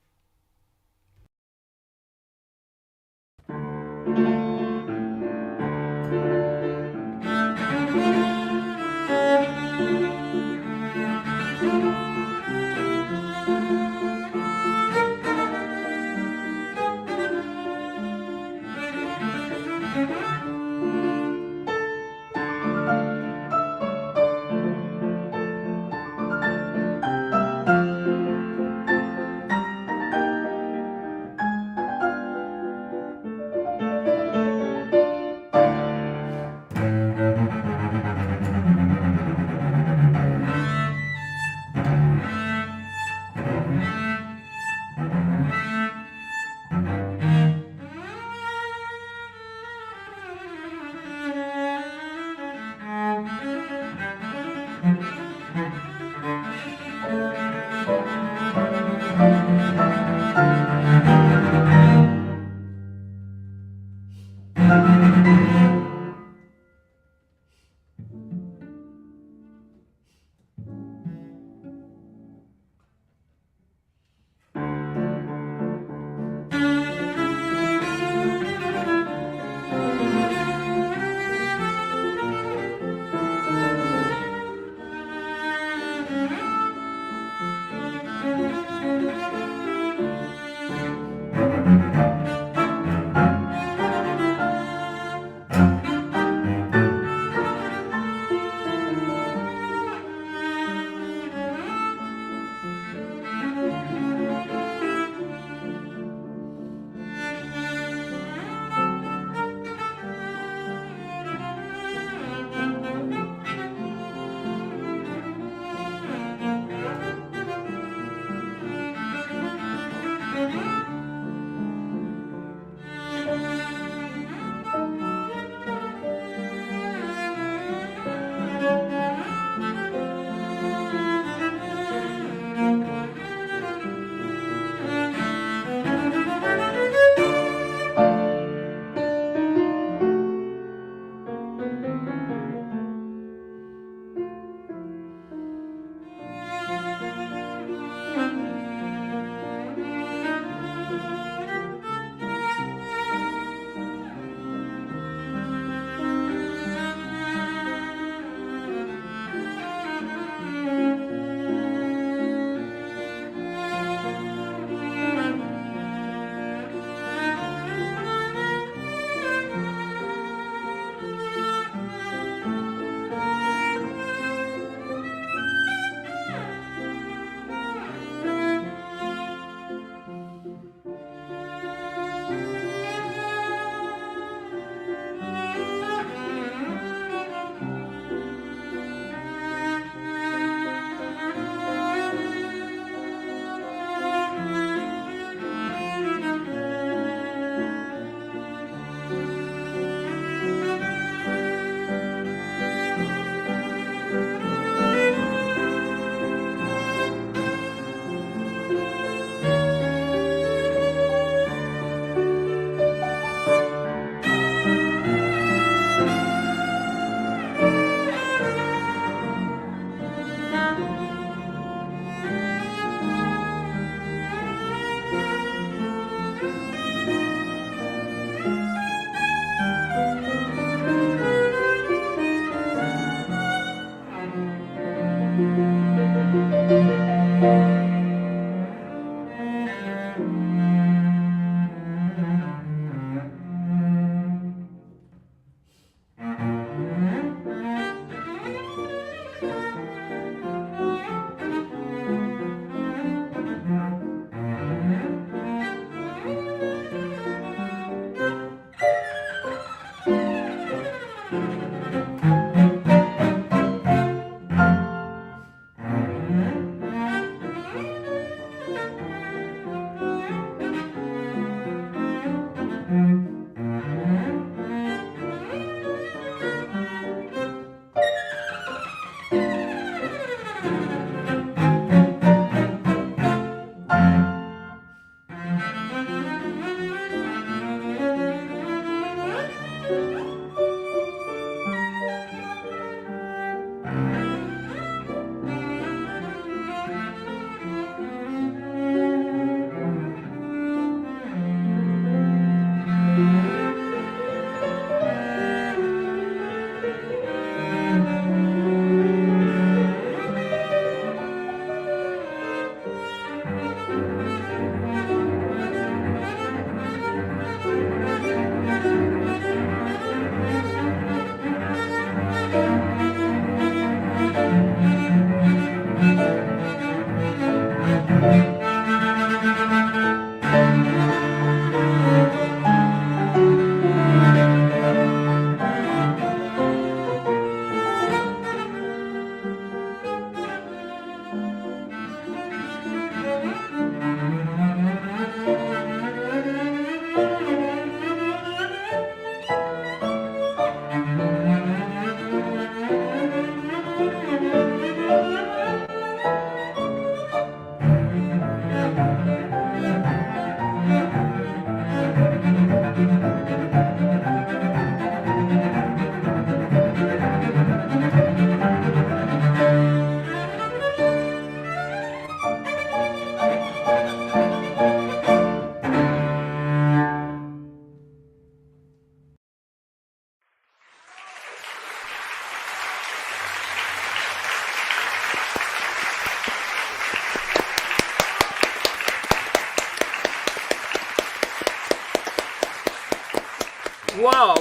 Wow.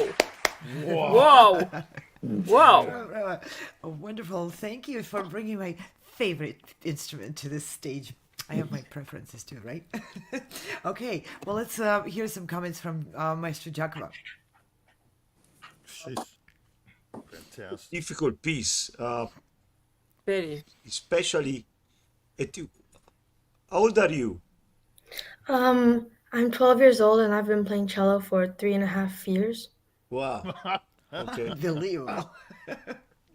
Wow. Wow. Wonderful. Thank you for bringing my favorite instrument to this stage. I have my preferences too, right? Okay, well, let's hear some comments from Maestro Giacomo. Sheesh. Fantastic. Difficult piece, Very. especially how old are you? I'm 12 years old and I've been playing cello for 3.5 years. Wow. Okay. Unbelievable.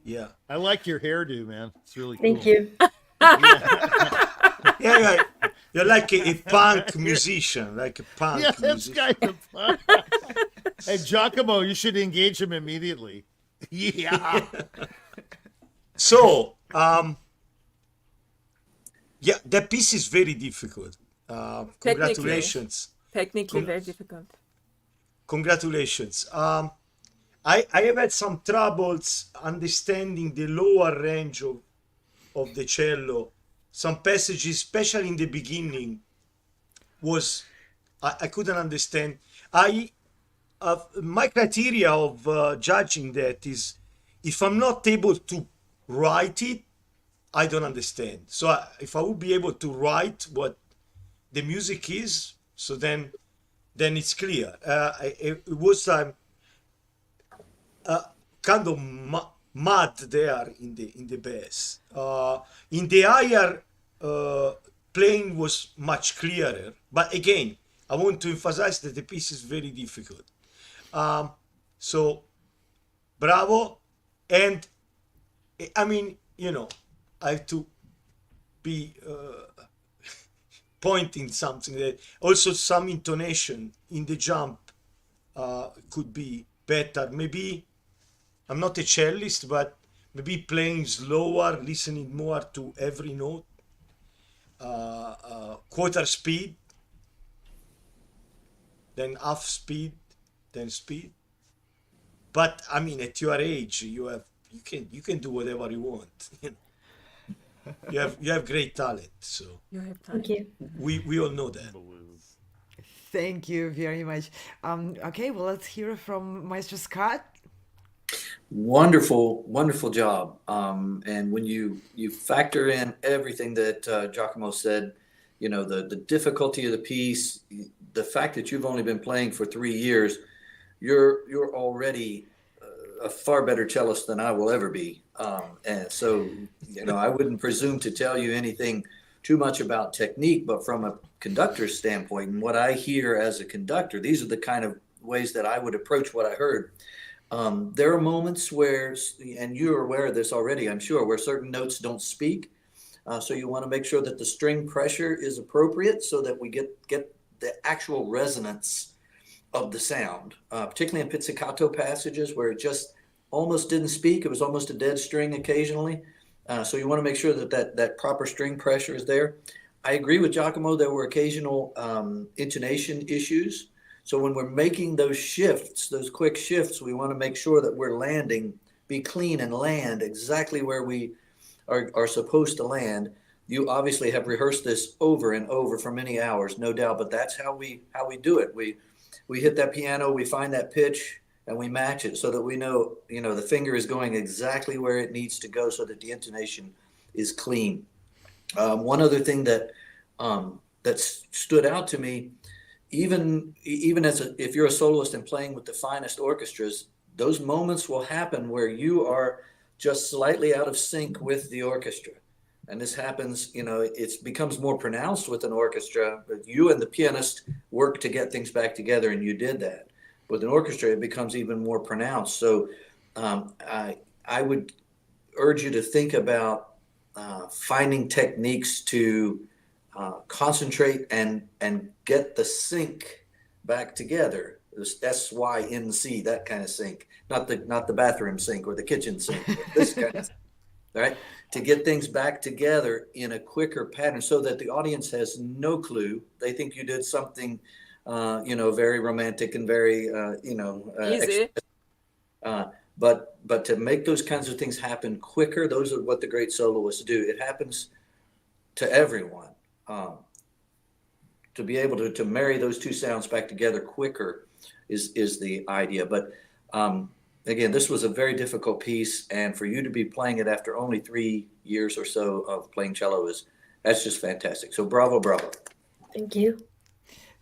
Yeah. I like your hairdo, man. It's really cool. Thank you. Yeah. You're like a punk musician, like a punk Yeah, that's musician. kind of fun. Hey, Giacomo, you should engage him immediately. Yeah. So, yeah, that piece is very difficult. Congratulations. Technically very difficult. Congratulations. I have had some troubles understanding the lower range of the cello. Some passages, especially in the beginning, I couldn't understand. My criteria of judging that is, if I'm not able to write it, I don't understand. So if I would be able to write what the music is, so then it's clear. It was kind of mud there in the bass. In the higher playing was much clearer. But again, I want to emphasize that the piece is very difficult. So, bravo. And I mean, I have to be pointing something that also some intonation in the jump could be better. Maybe I'm not a cellist, but maybe playing slower, listening more to every note, quarter speed, then half speed, then speed. But I mean, at your age, you can do whatever you want. You have great talent. So You have time. Thank you. we all know that. Thank you very much. Okay, well, let's hear from Maestro Scott. Wonderful job. And when you factor in everything that Giacomo said, the difficulty of the piece, the fact that you've only been playing for 3 years, you're already a far better cellist than I will ever be. And so, I wouldn't presume to tell you anything too much about technique, but from a conductor's standpoint and what I hear as a conductor, these are the kind of ways that I would approach what I heard. There are moments where, and you're aware of this already, I'm sure, where certain notes don't speak. So you want to make sure that the string pressure is appropriate so that we get the actual resonance of the sound, particularly in pizzicato passages where it just almost didn't speak. It was almost a dead string occasionally. So you want to make sure that proper string pressure is there. I agree with Giacomo. There were occasional intonation issues. So when we're making those shifts, those quick shifts, we want to make sure that we're be clean and land exactly where we are supposed to land. You obviously have rehearsed this over and over for many hours, no doubt, but that's how we do it. We hit that piano, we find that pitch, and we match it so that we know, the finger is going exactly where it needs to go so that the intonation is clean. One other thing that stood out to me, even if you're a soloist and playing with the finest orchestras, those moments will happen where you are just slightly out of sync with the orchestra. And this happens, it becomes more pronounced with an orchestra, but you and the pianist work to get things back together, and you did that. With an orchestra, it becomes even more pronounced. So I would urge you to think about finding techniques to concentrate and get the sync back together. This SYNC, that kind of sync, not the bathroom sink or the kitchen sink. This kind of, right? To get things back together in a quicker pattern, so that the audience has no clue. They think you did something, very romantic and very, Easy. But to make those kinds of things happen quicker, those are what the great soloists do. It happens to everyone. to be able to marry those two sounds back together quicker is the idea. But again, this was a very difficult piece, and for you to be playing it after only 3 years or so of playing cello that's just fantastic. So bravo, bravo. Thank you.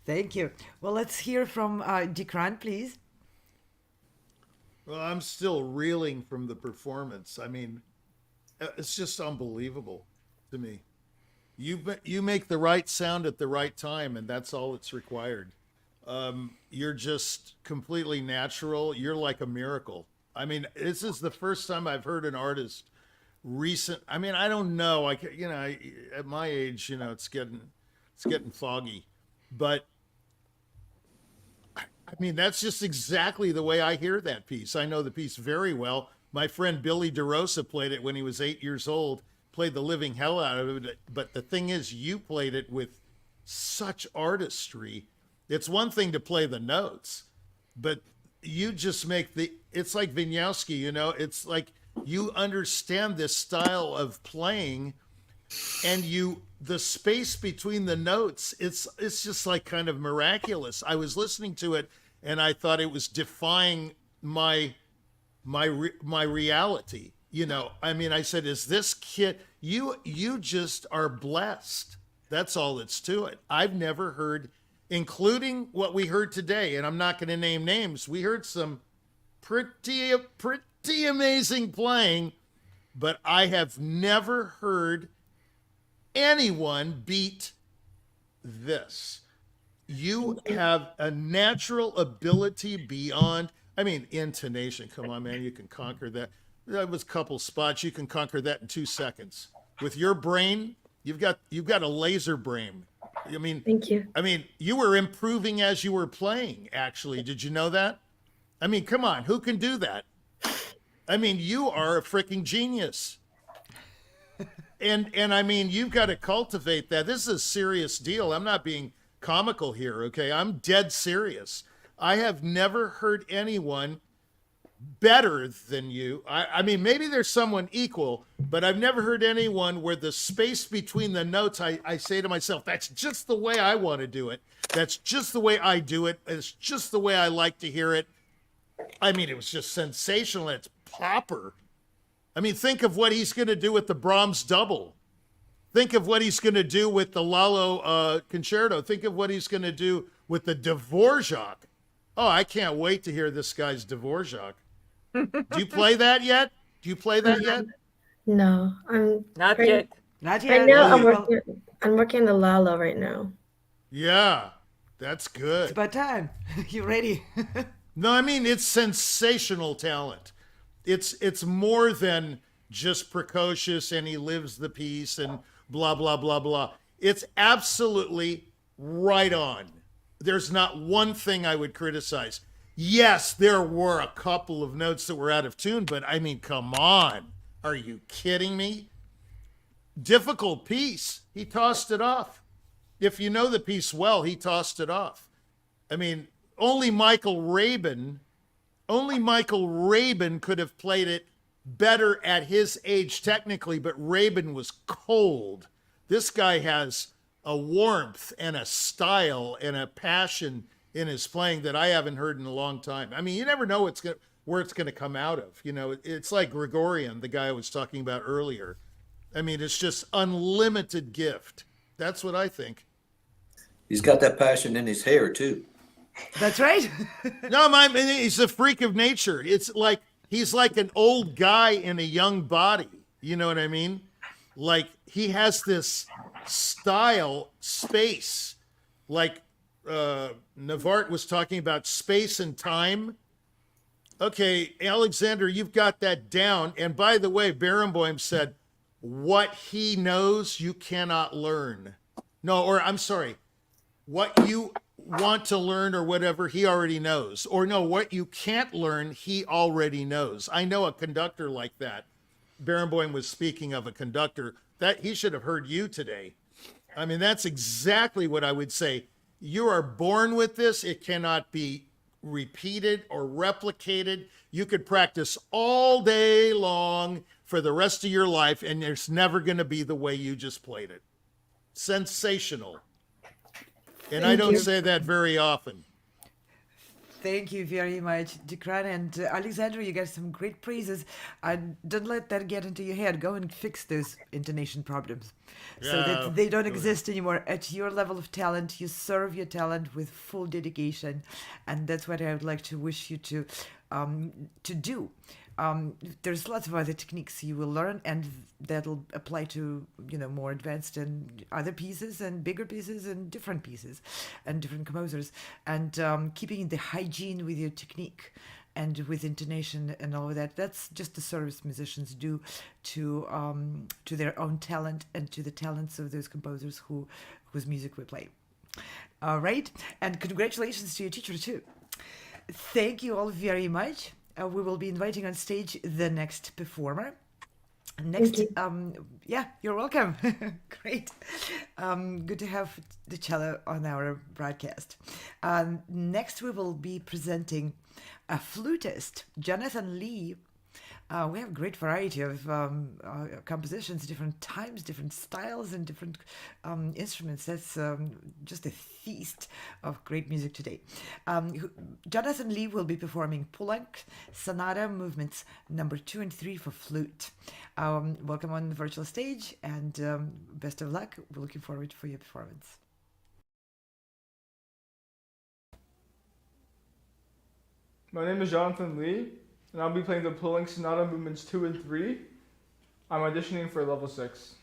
Thank you. Well, let's hear from Dickran, please. Well, I'm still reeling from the performance. I mean, it's just unbelievable to me. You make the right sound at the right time, and that's all that's required. You're just completely natural. You're like a miracle. I mean, this is the first time I've heard an artist I mean, I don't know. At my age, it's getting foggy, but I mean, that's just exactly the way I hear that piece. I know the piece very well. My friend Billy DeRosa played it when he was 8 years old, played the living hell out of it. But the thing is, you played it with such artistry. It's one thing to play the notes, but you just it's like Wieniawski, it's like you understand this style of playing, and the space between the notes, it's just like kind of miraculous. I was listening to it and I thought it was defying my reality. I mean, I said, is this kid, you just are blessed. That's all that's to it. I've never heard, including what we heard today, and I'm not going to name names. We heard some pretty amazing playing, but I have never heard anyone beat this. You have a natural ability beyond, I mean, intonation. Come on, man, you can conquer that. That was a couple spots. You can conquer that in 2 seconds. With your brain, you've got a laser brain. I mean, Thank you. I mean, you were improving as you were playing, actually. Did you know that? I mean, come on, who can do that? I mean, you are a freaking genius. And I mean, you've got to cultivate that. This is a serious deal. I'm not being comical here, okay? I'm dead serious. I have never heard anyone better than you. I mean, maybe there's someone equal, but I've never heard anyone where the space between the notes, I say to myself, that's just the way I want to do it. That's just the way I do it. It's just the way I like to hear it. I mean, it was just sensational. It's proper. I mean, think of what he's going to do with the Brahms double. Think of what he's going to do with the Lalo concerto. Think of what he's going to do with the Dvorak. Oh, I can't wait to hear this guy's Dvorak. Do you play that yet? No, I'm Not right, yet. Not yet. right now. Well, I'm working on the Lala right now. Yeah, that's it's good. about time. You ready? No, I mean, it's sensational talent. It's more than just precocious and he lives the piece and blah, blah, blah, blah. It's absolutely right on. There's not one thing I would criticize. Yes, there were a couple of notes that were out of tune, but I mean, come on. Are you kidding me? Difficult piece. He tossed it off. If you know the piece well, he tossed it off. I mean, only Michael Rabin could have played it better at his age technically, but Rabin was cold. This guy has a warmth and a style and a passion in his playing that I haven't heard in a long time. I mean, you never know where it's going to come out of. It's like Gregorian, the guy I was talking about earlier. I mean, it's just unlimited gift. That's what I think. He's got that passion in his hair too. That's right. No, he's a freak of nature. It's like he's like an old guy in a young body. You know what I mean? Like he has this style, space, like Navart was talking about space and time. Okay, Alexander, you've got that down. And by the way, Barenboim said, what he knows, you cannot learn. No, or I'm sorry, what you want to learn or whatever, he already knows. Or no, what you can't learn, he already knows. I know a conductor like that. Barenboim was speaking of a conductor that he should have heard you today. I mean, that's exactly what I would say. You are born with this. It cannot be repeated or replicated. You could practice all day long for the rest of your life, and there's never going to be the way you just played it. Sensational. And I don't say that very often. Thank you very much, Dickran. And Alexandra, you got some great praises. Don't let that get into your head. Go and fix those intonation problems so that they don't exist anymore. At your level of talent, you serve your talent with full dedication. And that's what I would like to wish you to do. There's lots of other techniques you will learn, and that'll apply to more advanced and other pieces and bigger pieces and different pieces and different composers, and keeping the hygiene with your technique and with intonation and all of that. That's just the service musicians do to their own talent and to the talents of those composers whose music we play. All right, and congratulations to your teacher too. Thank you all very much. We will be inviting on stage the next performer. Next, yeah, you're welcome. Great. Good to have the cello on our broadcast. Next, we will be presenting a flutist, Jonathan Lee. We have a great variety of compositions, different times, different styles, and different instruments. That's just a feast of great music today. Jonathan Lee will be performing Poulenc Sonata Movements number 2 and 3 for flute. Welcome on the virtual stage, and best of luck. We're looking forward for your performance. My name is Jonathan Lee, and I'll be playing the Poulenc Sonata Movements 2 and 3. I'm auditioning for level 6.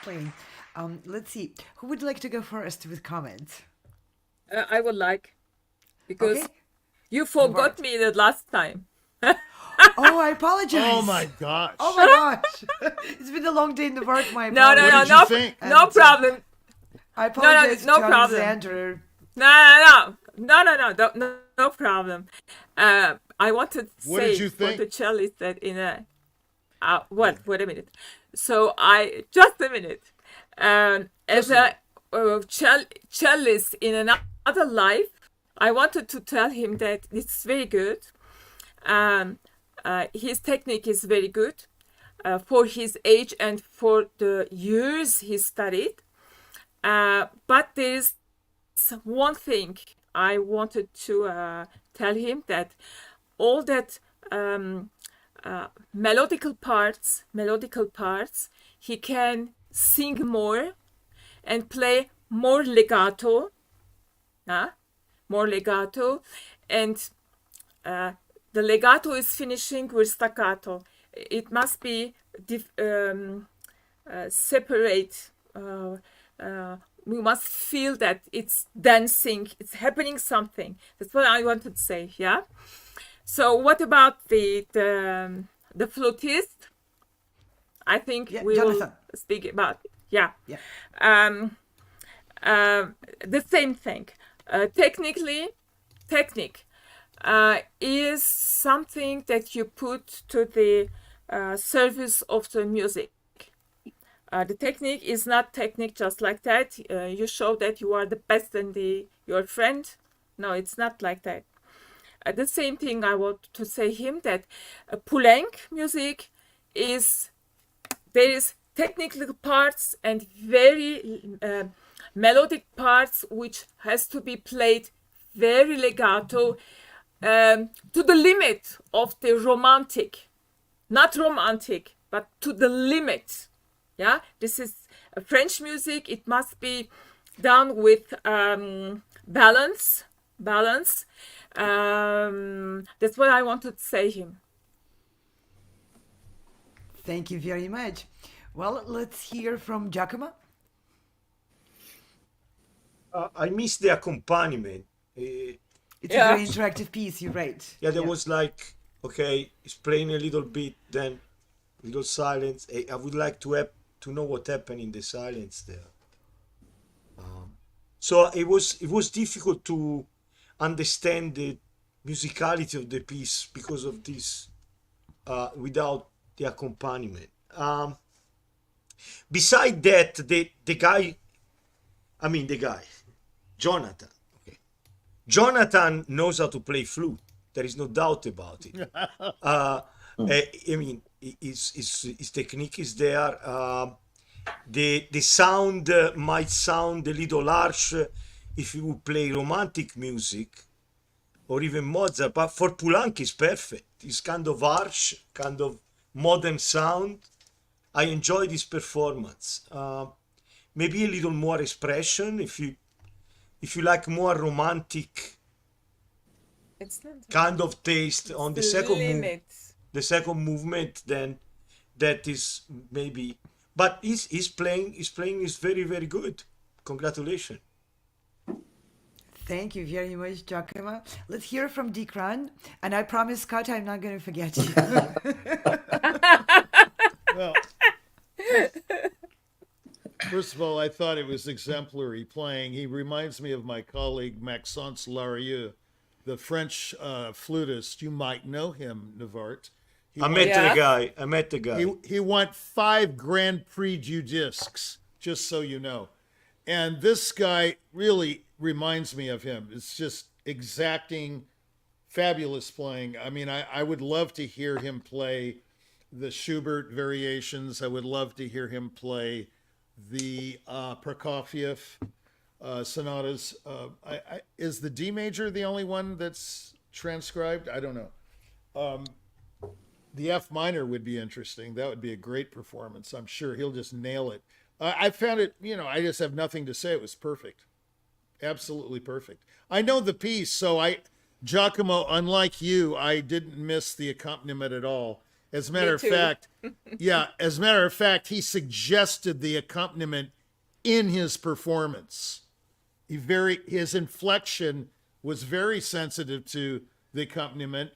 playing. Let's see. Who would like to go first with comments? I would like, because Okay. you forgot me the last time. Oh, I apologize. Oh my gosh. Oh my gosh. It's been a long day in the work. My No, apologies. What did you think? no problem. I apologize no to problem. Alexander. No problem. I wanted to What did say you for think? the cellist that in a wait a minute. So I just a minute. As a cellist in another life, I wanted to tell him that it's very good. His technique is very good for his age and for the years he studied. But there is one thing I wanted to tell him, that all that melodical parts, he can sing more and play more legato, and the legato is finishing with staccato. It must be separate. We must feel that it's dancing, it's happening something. That's what I wanted to say. Yeah. So what about the flutist? I think we Jonathan. will speak about it. Yeah. Yeah. The same thing. Technique is something that you put to the service of the music. The technique is not technique just like that. You show that you are the best and your friend. No, it's not like that. The same thing I want to say him, that Poulenc music there is technical parts and very melodic parts which has to be played very legato, to the limit of the romantic. Not romantic, but to the limit. Yeah, this is French music. It must be done with balance. That's what I wanted to say him. Thank you very much. Well, let's hear from Giacomo. I missed the accompaniment. It's a very interactive piece you write. Yeah, there was like, okay, it's playing a little bit, then little silence. I would like to know what happened in the silence there. So it was difficult to understand the musicality of the piece because of this, without the accompaniment. Beside that, the guy, Jonathan. Okay. Jonathan knows how to play flute. There is no doubt about it. His technique is there. The sound might sound a little harsh if you would play romantic music or even Mozart, but for Poulenc it's perfect. It's kind of harsh, kind of modern sound. I enjoyed this performance. Maybe a little more expression if you like more romantic kind of taste on the second movement, then that is maybe. But he's playing is very, very good. Congratulations. Thank you very much, Giacomo. Let's hear from Dickran. And I promise, Scott, I'm not going to forget you. Well, first of all, I thought it was exemplary playing. He reminds me of my colleague Maxence Larieux, the French flutist. You might know him, Navart. I met the guy. He won 5 Grand Prix du Disques, just so you know. And this guy really reminds me of him. It's just exacting, fabulous playing. I mean, I would love to hear him play the Schubert variations. I would love to hear him play the Prokofiev sonatas. Is the D major the only one that's transcribed? I don't know. The F minor would be interesting. That would be a great performance. I'm sure he'll just nail it. I found it, I just have nothing to say. It was perfect. Absolutely perfect. I know the piece, so Giacomo, unlike you, I didn't miss the accompaniment at all. As a matter of fact, he suggested the accompaniment in his performance. His inflection was very sensitive to the accompaniment.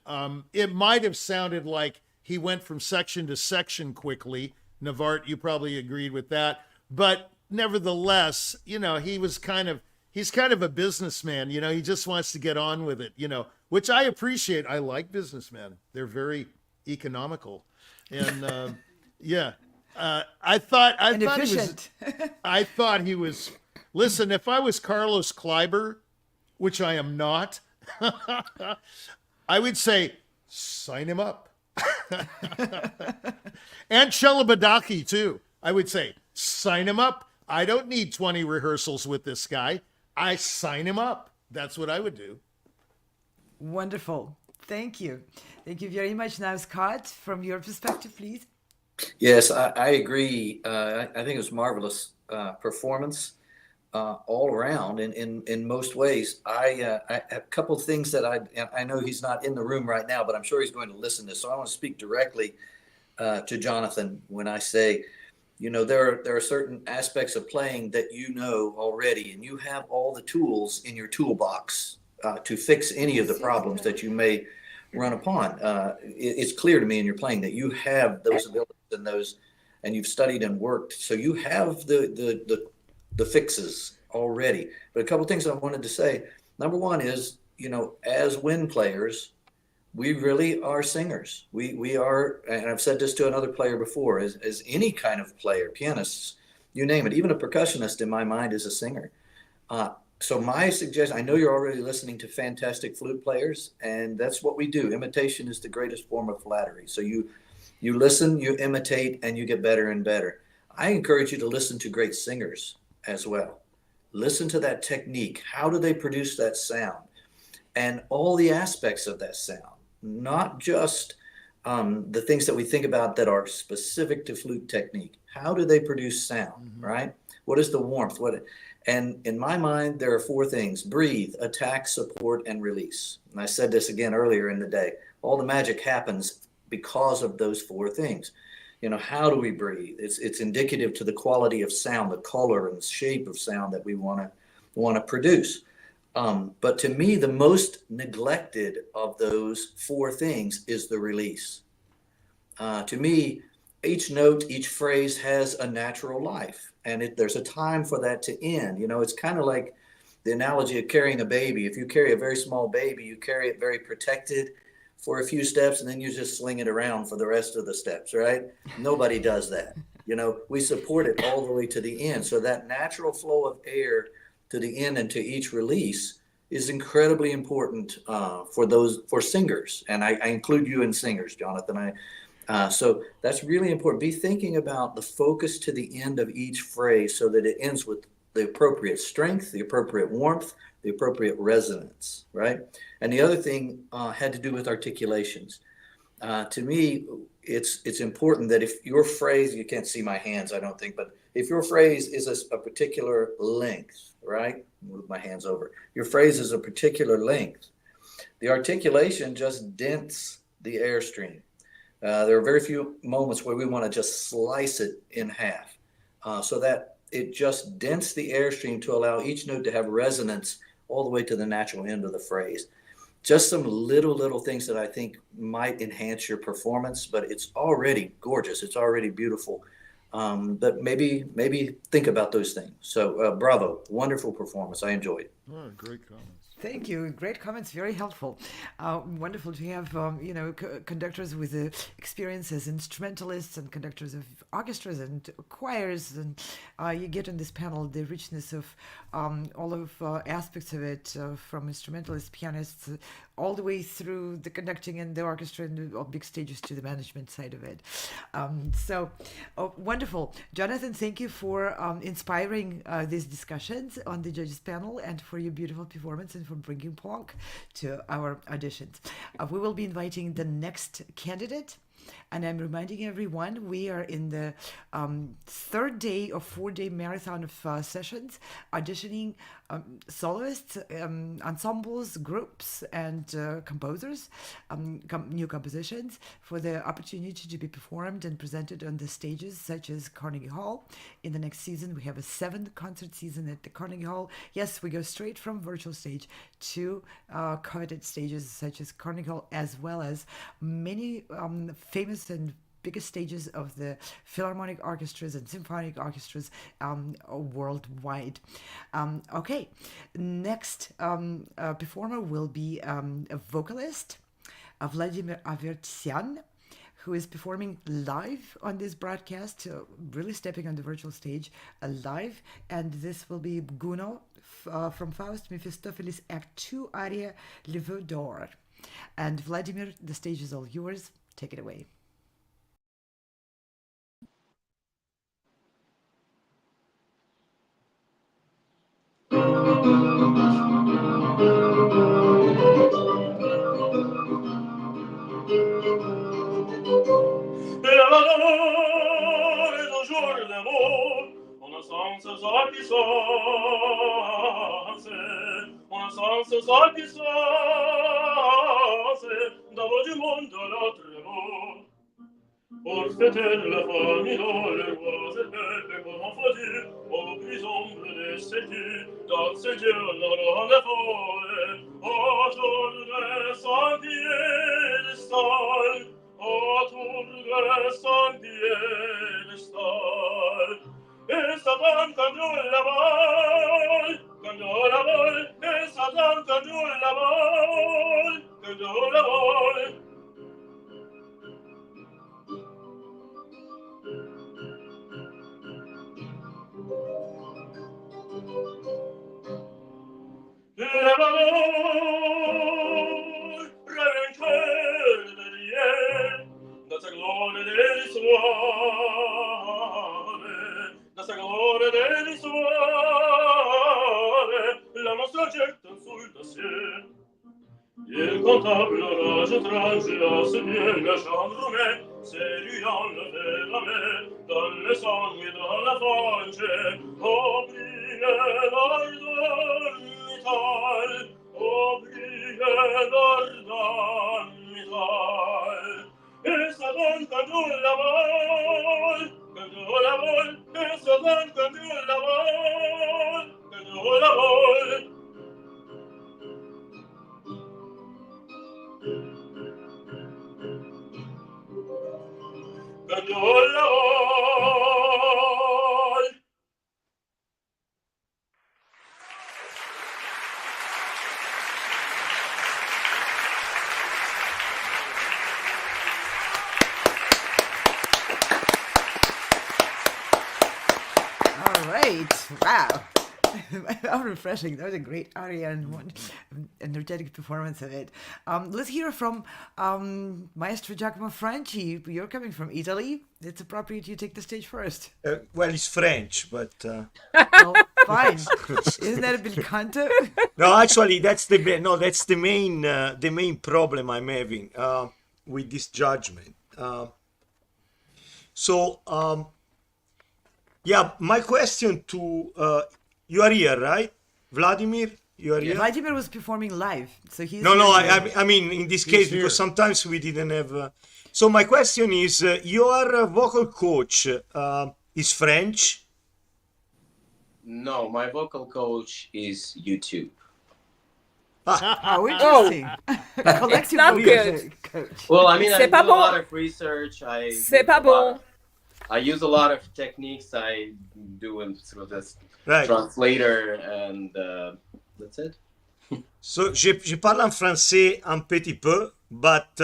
It might have sounded like he went from section to section quickly. Navart, you probably agreed with that. But nevertheless, he's kind of a businessman. He just wants to get on with it, which I appreciate. I like businessmen. They're very economical. And I thought he was, listen, if I was Carlos Kleiber, which I am not, I would say, sign him up. And Chelabadaki too. I would say, sign him up. I don't need 20 rehearsals with this guy. I sign him up. That's what I would do. Wonderful. Thank you. Thank you very much. Now, Scott, from your perspective, please. Yes, I agree. I think it was marvelous performance all around in most ways. I have a couple of things that I know he's not in the room right now, but I'm sure he's going to listen to this. So I want to speak directly to Jonathan when I say, there are certain aspects of playing that already, and you have all the tools in your toolbox to fix any of the problems that you may run upon. It's clear to me in your playing that you have those abilities and you've studied and worked, so you have the fixes already. But a couple of things I wanted to say. Number one is, as wind players, we really are singers. We are, and I've said this to another player before, as any kind of player, pianists, you name it, even a percussionist in my mind is a singer. So my suggestion, I know you're already listening to fantastic flute players, and that's what we do. Imitation is the greatest form of flattery. So you listen, you imitate, and you get better and better. I encourage you to listen to great singers as well. Listen to that technique. How do they produce that sound? And all the aspects of that sound, not just the things that we think about that are specific to flute technique. How do they produce sound, right? What is the warmth? And in my mind, there are four things: breathe, attack, support, and release. And I said this again earlier in the day. All the magic happens because of those four things. How do we breathe? It's indicative to the quality of sound, the color and shape of sound that we want to produce. But to me, the most neglected of those four things is the release. To me, each note, each phrase has a natural life, and there's a time for that to end. It's kind of like the analogy of carrying a baby. If you carry a very small baby, you carry it very protected for a few steps, and then you just sling it around for the rest of the steps, right? Nobody does that. We support it all the way to the end. So that natural flow of air to the end and to each release is incredibly important for singers. And I include you in singers, Jonathan. So that's really important. Be thinking about the focus to the end of each phrase so that it ends with the appropriate strength, the appropriate warmth, the appropriate resonance, right? And the other thing had to do with articulations. To me, it's important that if your phrase, you can't see my hands, I don't think, but if your phrase is a particular length, right? Move my hands over. Your phrase is a particular length. The articulation just dents the airstream. There are very few moments where we want to just slice it in half so that it just dents the airstream to allow each note to have resonance all the way to the natural end of the phrase. Just some little things that I think might enhance your performance, but it's already gorgeous. It's already beautiful. But maybe think about those things. So bravo, wonderful performance. I enjoyed it. Oh, great comments. Thank you. Great comments. Very helpful. Wonderful to have, conductors with experience as instrumentalists and conductors of orchestras and choirs. And you get on this panel the richness of all of aspects of it, from instrumentalists, pianists, all the way through the conducting and the orchestra and the big stages to the management side of it. Wonderful. Jonathan, thank you for inspiring these discussions on the judges panel and for your beautiful performance and for bringing Plonk to our auditions. We will be inviting the next candidate. And I'm reminding everyone, we are in the third day of 4-day marathon of sessions, auditioning soloists, ensembles, groups, and composers, new compositions for the opportunity to be performed and presented on the stages such as Carnegie Hall. In the next season, we have a 7th concert season at the Carnegie Hall. Yes, we go straight from virtual stage to coveted stages such as Carnegie Hall, as well as many famous and biggest stages of the philharmonic orchestras and symphonic orchestras worldwide. Okay, next performer will be a vocalist, Vladimir Avetisian, who is performing live on this broadcast, really stepping on the virtual stage live. And this will be Gunnar from Faust, Méphistophélès Act II, aria Le Vœu d'Or. And Vladimir, the stage is all yours. Take it away. Pour fêter la famille, le roi et peuple comment faut-il, aux gris ombres des sécu, dans ce Dieu dans la forêt, autour de son piédestal, autour de son piédestal. Et Satan quand nous la vol, et Satan quand nous la vol, quand nous la vol. La valeur, vainqueur de Dieu, dans sa gloire de l'histoire, dans sa gloire de l'histoire, la monstre jette sous le ciel. Incontable orage étrange à ce bien la chambre, s'éluant le verre dans le sang et dans la fange, au brille d'ordre. Au brille d'ornamital, et ça donne quand nous la vol, quand nous la vol, et ça donne quand nous la vol, quand nous la vol. Quand nous la vol. Wow. How refreshing. That was a great aria and one energetic performance of it. Let's hear from Maestro Giacomo Franchi. You're coming from Italy. It's appropriate you take the stage first. Well, it's French, but... Well, fine. Isn't that a bel canto? No, actually, that's the main problem I'm having with this judgment. Yeah, my question to you are here, right, Vladimir? You are here. Vladimir was performing live, so he's. No, I mean in this case here. Because sometimes we didn't have. So my question is, your vocal coach is French? No, my vocal coach is YouTube. How interesting. It's not good. Coach. Well, I mean, I do a lot of research. I use a lot of techniques I do through this translator, and that's it. So, je parle en français un petit peu, but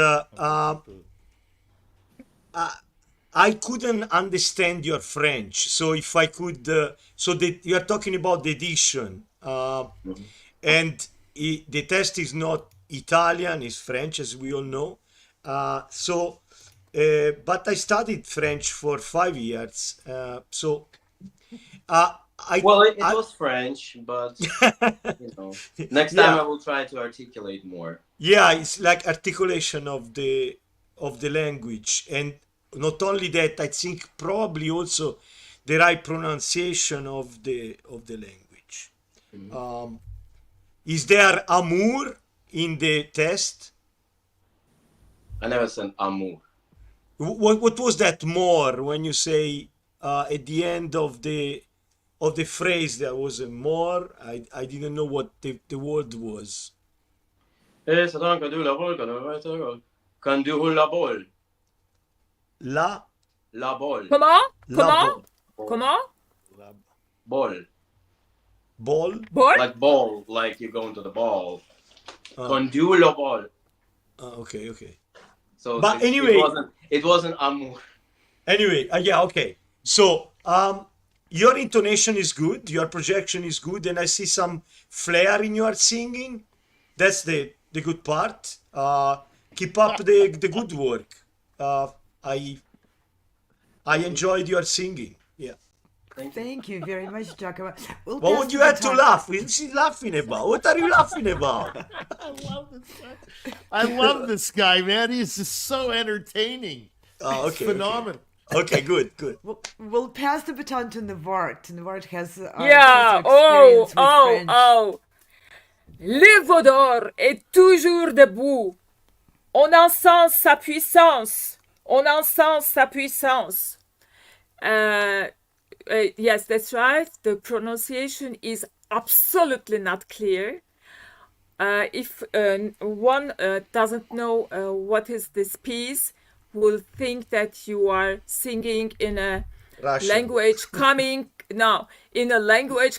I couldn't understand your French. So if I could, so that you are talking about the edition, and the test is not Italian, it's French, as we all know. But I studied French for 5 years, it was French, but next time I will try to articulate more. Yeah, it's like articulation of the language, and not only that, I think probably also the right pronunciation of the language. Is there amour in the test? I never said amour. What was that more when you say at the end of the phrase there was a more? I didn't know what the word was. Can do la bol. La bol. Comment? La Comment? Ball. Ball? Ball? Like ball, like you're going to the ball. Conduit la ball. Okay. So but anyway, it wasn't amour. Anyway, yeah, okay. So your intonation is good, your projection is good, and I see some flair in your singing. That's the good part. Keep up the good work. I enjoyed your singing. Yeah. Thank you very much, Giacomo. What would you have to laugh? What is she laughing about? What are you laughing about? I love this guy, man. He's just so entertaining. Oh, okay. Phenomenal. Okay, good. We'll pass the baton to Navart. Navart has Yeah. experience with French. Le Vaudor est toujours debout. On encense sa puissance. On encense sa puissance. Yes, that's right. The pronunciation is absolutely not clear. If one doesn't know what is this piece, will think that you are singing in a Russian. language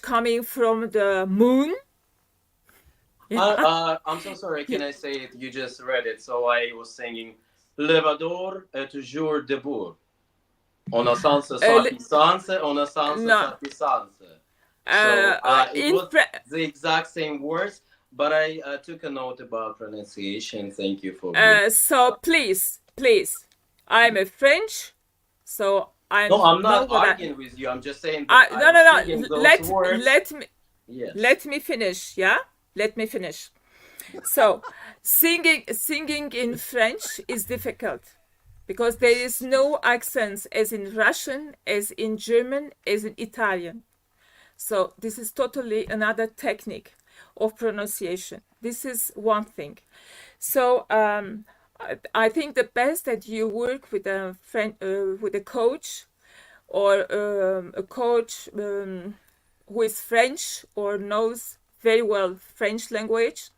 coming from the moon. I'm so sorry. Can I say it? You just read it. So I was singing Le Vaudor est toujours debout. On encense sa puissance, on encense sa puissance. It was the exact same words, but I took a note about pronunciation. Thank you for. So please, I'm a French, so I'm. No, I'm not arguing with you. I'm just saying. No. Let me. Yes. Let me finish. Yeah, let me finish. So, singing in French is difficult because there is no accents as in Russian, as in German, as in Italian. So this is totally another technique of pronunciation. This is one thing. So I think the best that you work with a coach or a coach who is French or knows very well French language,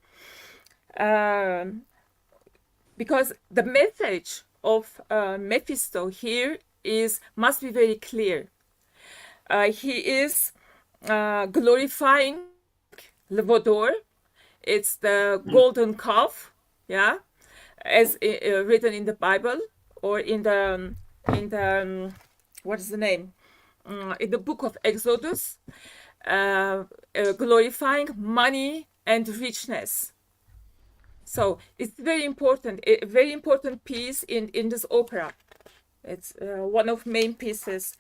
because the message of Mephisto here must be very clear. He is glorifying Le Vaudor. It's the golden calf, yeah, as written in the Bible or in the what is the name? In the book of Exodus, glorifying money and richness. So it's very important, a very important piece in this opera. It's one of main pieces.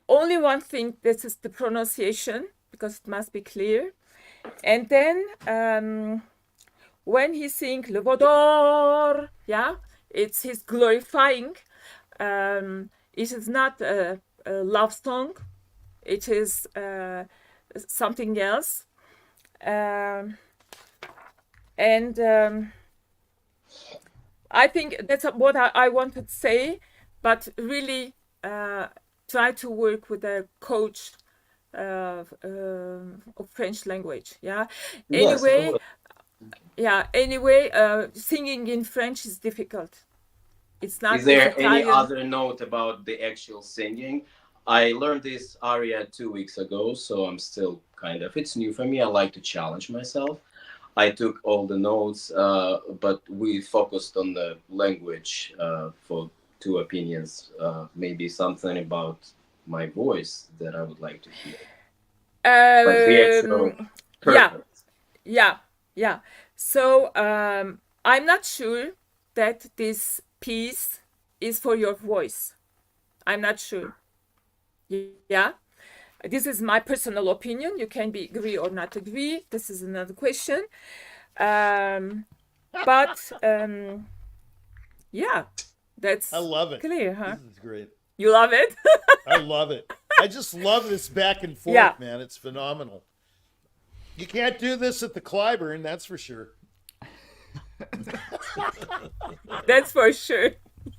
Only one thing, this is the pronunciation, because it must be clear. And then when he sings Le Vaudor, yeah, he's glorifying. It is not a love song. It is something else. And I think that's what I wanted to say, but really try to work with a coach of French language. Yeah. Anyway, singing in French is difficult. It's not. Is there any other note about the actual singing? I learned this aria 2 weeks ago, so I'm still it's new for me. I like to challenge myself. I took all the notes, but we focused on the language for 2 opinions. Maybe something about my voice that I would like to hear. Yeah. So I'm not sure that this piece is for your voice. I'm not sure. Yeah. This is my personal opinion. You can agree or not agree. This is another question. But yeah, that's I love it. Clear, huh? This is great. You love it? I love it. I just love this back and forth, Yeah. man. It's phenomenal. You can't do this at the Clyburn, that's for sure. That's for sure.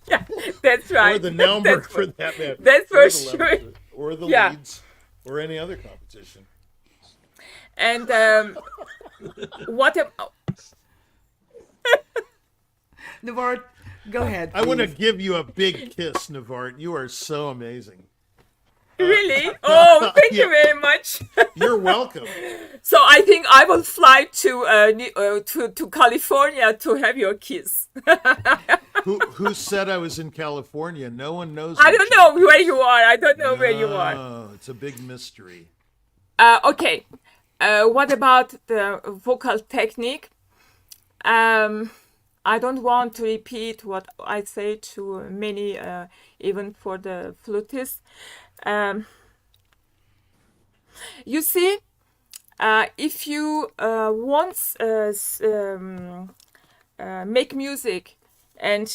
Yeah, that's right. Or the Naumburg That's for that matter. That's Or for the sure. Leipzig, or the Yeah. Leeds, or any other competition. And what about... Navart, go ahead. I want to please. give you a big kiss, Navart. You are so amazing. Really? Oh, thank you Yeah. very much. You're welcome. So I think I will fly to California to have your kiss. Who said I was in California? No one knows. I me, don't Chuck. know where you are. I don't know where you are. Oh, it's a big mystery. Okay. What about the vocal technique? I don't want to repeat what I say to many, even for the flutists. You see, if you once make music and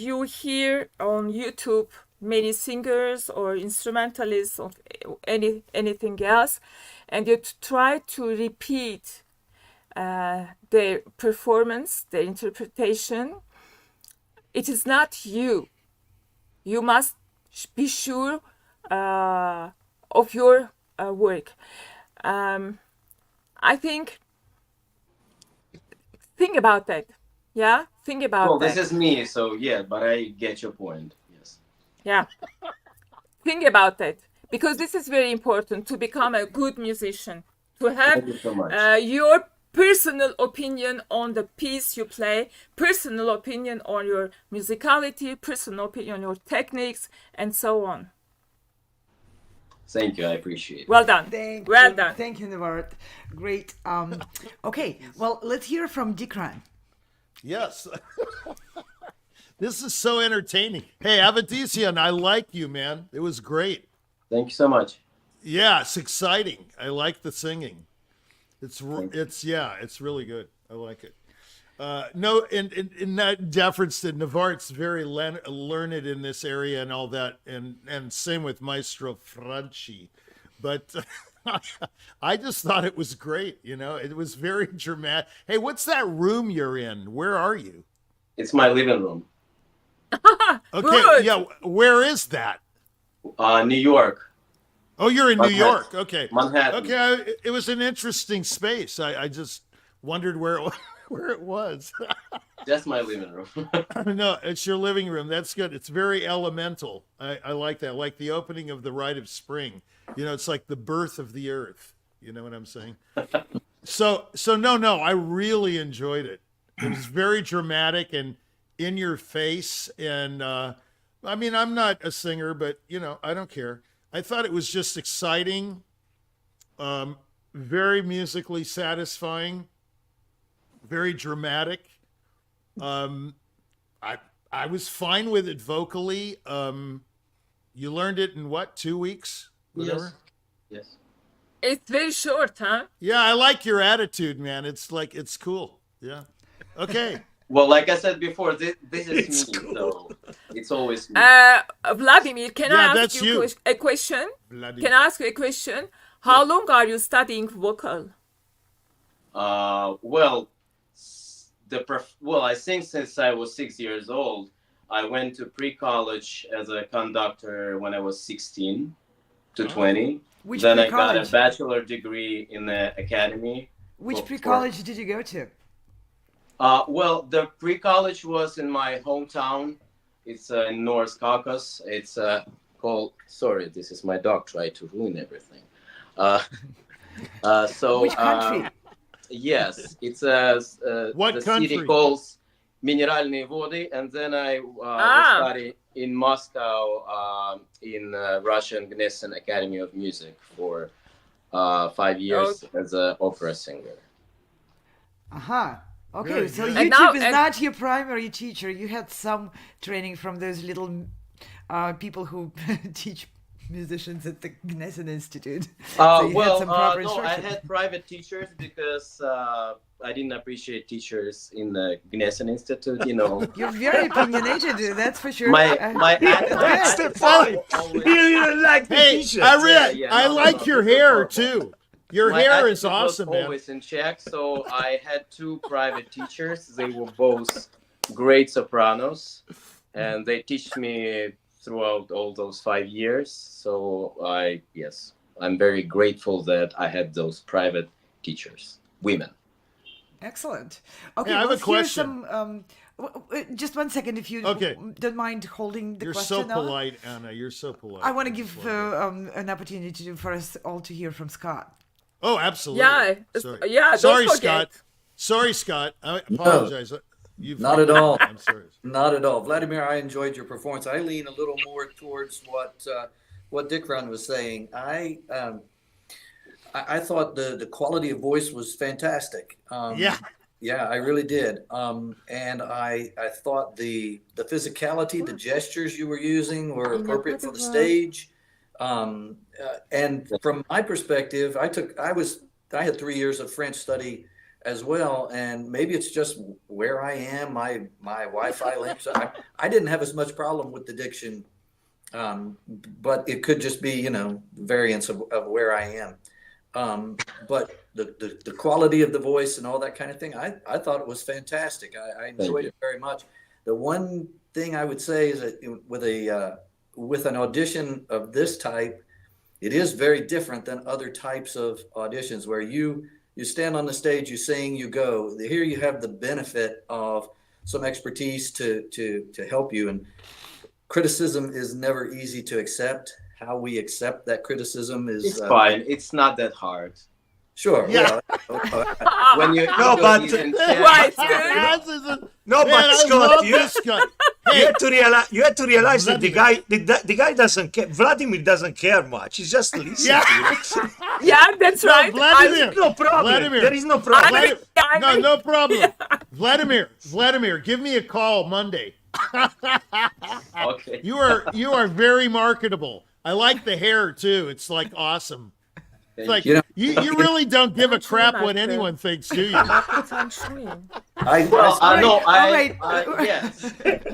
you hear on YouTube many singers or instrumentalists or anything else, and you try to repeat their performance, their interpretation, it is not you. You must be sure of your work. I think about that. Yeah, think about Well, that. this is me, so yeah, but I get your point. Yes. Yeah, think about that, because this is very important to become a good musician, to have Thank you so much. your personal opinion on the piece you play, personal opinion on your musicality, personal opinion on your techniques, and so on. Thank you. I appreciate it. Well done. Well done. Thank you, Navart. Great. Okay, well, let's hear from Dickran. Yes. This is so entertaining. Hey, Avetisian, I like you, man. It was great. Thank you so much. Yeah, it's exciting. I like the singing. It's really good. I like it. No, in that deference to Navarrete's very learned in this area and all that, and same with Maestro Franchi, but I just thought it was great. You know, it was very dramatic. Hey, what's that room you're in? Where are you? It's my living room. Okay, Good. yeah. Where is that? New York. Oh, you're in New Manhattan. York. Okay. Manhattan. Okay, it was an interesting space. I just wondered where it was. That's my living room. No, it's your living room. That's good. It's very elemental. I like that. Like the opening of the Rite of Spring. You know, it's like the birth of the earth. You know what I'm saying? So no, I really enjoyed it. It was very dramatic and in your face. And I mean, I'm not a singer, but you know, I don't care. I thought it was just exciting, very musically satisfying, very dramatic. I was fine with it vocally. You learned it in what, 2 weeks? Whatever. Yes. It's very short, huh? Yeah, I like your attitude, man. It's like, it's cool. Yeah. Okay. Well, like I said before, this is me, so it's always me. Vladimir, can Yeah, I ask that's you you. a question? Vladimir. Can I ask you a question? How long are you studying vocal? Well, I sing since I was 6 years old. I went to pre-college as a conductor when I was 16 to 20. Which then I got pre-college? a bachelor degree in the academy. Which pre-college did you go to? Well, the pre-college was in my hometown. It's in North Caucasus. It's called. Sorry, this is my dog trying to ruin everything. So. Which country? Yes, it's What the country? city calls Mineralные Vody, and then I studied in Moscow in Russian Gnesin Academy of Music for 5 years as an opera singer. Aha. Okay, Very so good. YouTube now- is not your primary teacher. You had some training from those little people who teach musicians at the Gnesin Institute. So you had some proper no, I instruction. had private teachers because didn't appreciate teachers in the Gnesen Institute. You know, You're very opinionated, that's for sure. That's the point. You didn't like the Hey, teacher. I like your hair too. Your My hair is attitude was awesome, man. always in check. So I had 2 private teachers. They were both great sopranos, and they teach me throughout all those 5 years. So I'm very grateful that I had those private teachers, women. Excellent. Okay, Hey, I have a let's hear question. some. Just 1 second, if you don't mind holding the You're question. so polite, Anna. You're so polite. I want to give an opportunity for us all to hear from Scott. Oh, absolutely. Yeah, Sorry. yeah. Sorry, Don't forget. Scott. Sorry, Scott. I apologize. Not at all. I'm sorry. Not at all. Vladimir, I enjoyed your performance. I lean a little more towards what Dickran was saying. I thought the quality of voice was fantastic. Yeah, I really did. And I thought the physicality, the gestures you were using were appropriate for the stage. And from my perspective, I had 3 years of French study as well, and maybe it's just where I am, my Wi-Fi links. I didn't have as much problem with the diction, but it could just be, variance of where I am. But the quality of the voice and all that kind of thing, I thought it was fantastic. I enjoyed it very much. The one thing I would say is that with an audition of this type, it is very different than other types of auditions where you stand on the stage, you sing, you go. Here you have the benefit of some expertise to help you. And criticism is never easy to accept. How we accept that criticism is... It's fine. It's not that hard. Sure. Yeah. When you Scott, you had to realize that the guy doesn't care. Vladimir doesn't care much. He's just listening. Yeah, that's right. Vladimir, no problem. Vladimir, there is no problem. No problem. Vladimir, give me a call Monday. Okay. You are very marketable. I like the hair too. It's like awesome. It's like you really don't give a crap what anyone thinks, do you? It's on stream. Yes.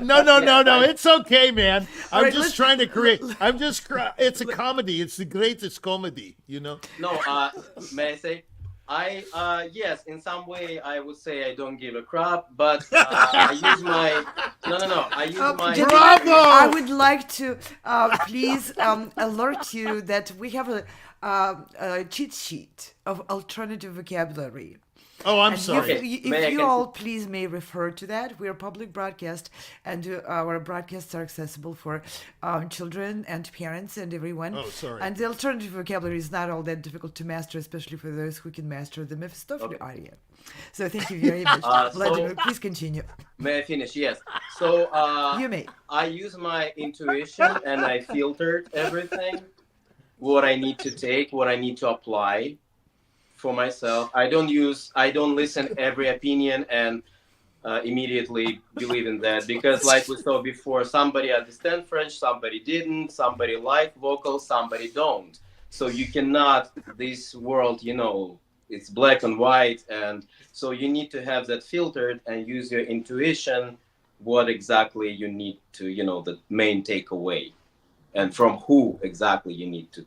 No. It's okay, man. I'm right, just trying to create. It's a comedy. It's the greatest comedy, No, may I say? Yes, in some way I would say I don't give a crap, but I use my Bravo! I would like to please alert you that we have a cheat sheet of alternative vocabulary. Oh, I'm And sorry. If you all please may refer to that. We are public broadcast, and our broadcasts are accessible for children and parents and everyone. Oh, sorry. And the alternative vocabulary is not all that difficult to master, especially for those who can master the Méphistophélès aria. So thank you very much. Vladimir, please continue. May I finish? Yes. So You may. I use my intuition and I filtered everything, what I need to take, what I need to apply for myself. I don't listen every opinion and immediately believe in that, because like we saw before, somebody understand French, somebody didn't, somebody like vocals, somebody don't. So you cannot, this world, it's black and white, and so you need to have that filtered and use your intuition, what exactly you need to, the main takeaway, and from who exactly you need to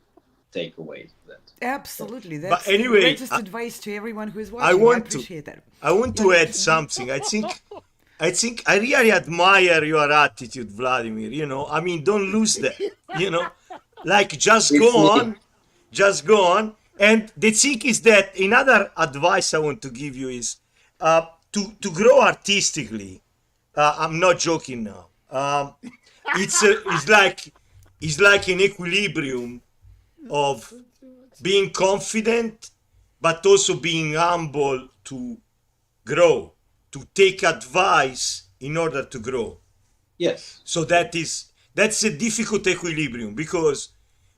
take away that. Absolutely. That's But anyway, the greatest advice to everyone who is watching. I appreciate that. I want to add something. I think I really admire your attitude, Vladimir. I mean, don't lose that. Like just go on. And the thing is that another advice I want to give you is to grow artistically. I'm not joking now. It's like an equilibrium of being confident, but also being humble to grow, to take advice in order to grow. Yes. So that's a difficult equilibrium, because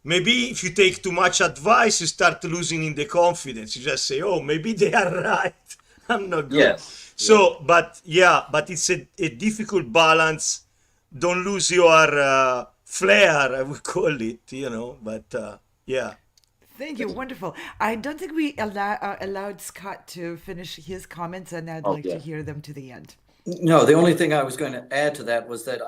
maybe if you take too much advice, you start losing in the confidence. You just say, oh, maybe they are right. I'm not good. Yes. So, but it's a difficult balance. Don't lose your flair, I would call it, but yeah. Thank you. Wonderful. I don't think we allowed Scott to finish his comments, and I'd Oh, like yeah. to hear them to the end. No, the only thing I was going to add to that was that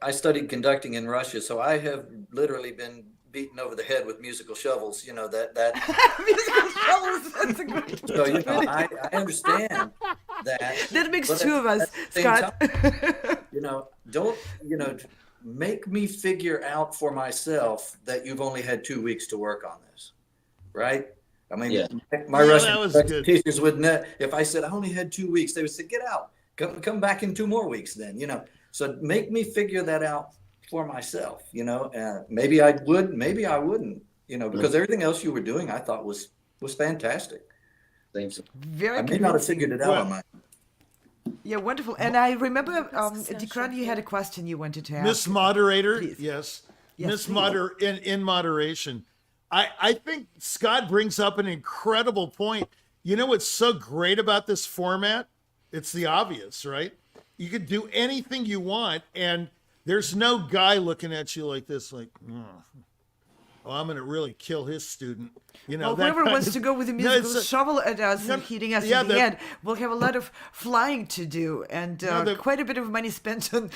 I studied conducting in Russia, so I have literally been beaten over the head with musical shovels. That Musical shovels. That's a great. so I understand that. That makes but two of us, at the same Scott. time, don't make me figure out for myself that you've only had 2 weeks to work on this, right? I mean, Yeah. my Yeah, Russian that was conducting good. teachers would if I said I only had 2 weeks, they would say, "Get out, come back in 2 more weeks." Then so make me figure that out for myself. Maybe I would, maybe I wouldn't. Because everything else you were doing, I thought was fantastic. Thanks. Very I may not have convincing. figured it out on my. Yeah, wonderful. And I remember, Dickran, you had a question you wanted to ask. Miss Moderator, Please. yes. Yes, Miss please. in moderation. I think Scott brings up an incredible point. You know what's so great about this format? It's the obvious, right? You could do anything you want, and there's no guy looking at you like this, like, oh, I'm going to really kill his student. Well, whoever wants to go with the musical shovel at us and hitting us in the head will have a lot of flying to do and quite a bit of money spent on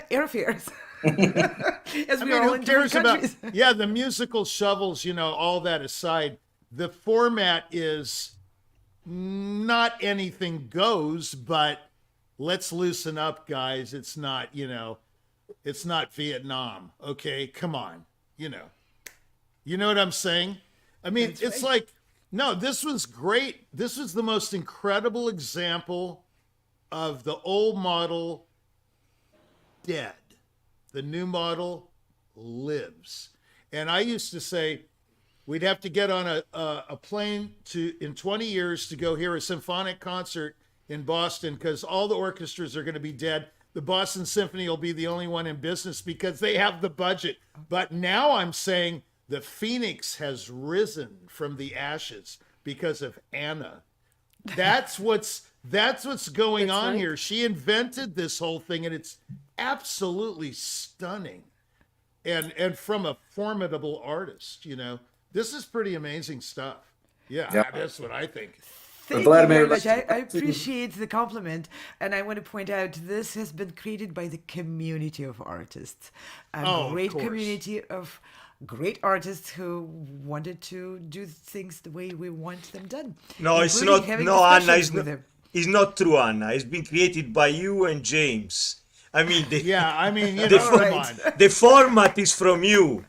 airfares. As we are all in different countries. The musical shovels, all that aside, the format is not anything goes, but let's loosen up, guys. It's not, it's not Vietnam. Okay, come on, You know what I'm saying? I mean, That's it's right. like, no, this was great. This was the most incredible example of the old model dead. The new model lives. And I used to say we'd have to get on a plane in 20 years to go hear a symphonic concert in Boston because all the orchestras are going to be dead. The Boston Symphony will be the only one in business because they have the budget. But now I'm saying the phoenix has risen from the ashes because of Anna. That's what's going on here. She invented this whole thing, and it's absolutely stunning. And from a formidable artist, This is pretty amazing stuff. Yeah. That's what I think. Thank you very much. I appreciate the compliment. And I want to point out this has been created by the community of artists. A great community of great artists who wanted to do things the way we want them done. No, it's not. No, Anna, it's not true, Anna. It's been created by you and James. I mean, the format is from you.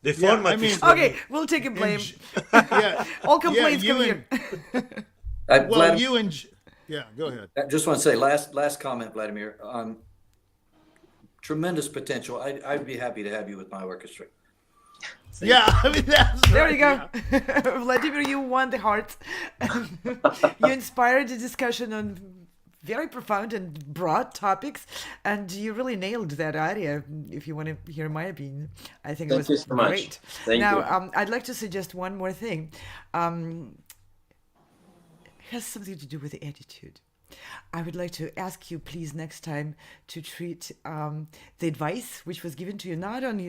The format is from you. We'll take a blame. Yeah. All complaints come here. Go ahead. I just want to say, last comment, Vladimir. Tremendous potential. I'd be happy to have you with my orchestra. Yeah, I mean, there you go. Vladimir, you won the heart. You inspired the discussion on very profound and broad topics, and you really nailed that area. If you want to hear my opinion, I think it was so much. great. Thank you. I'd like to suggest one more thing. It has something to do with the attitude. I would like to ask you, please, next time to treat the advice which was given to you, not on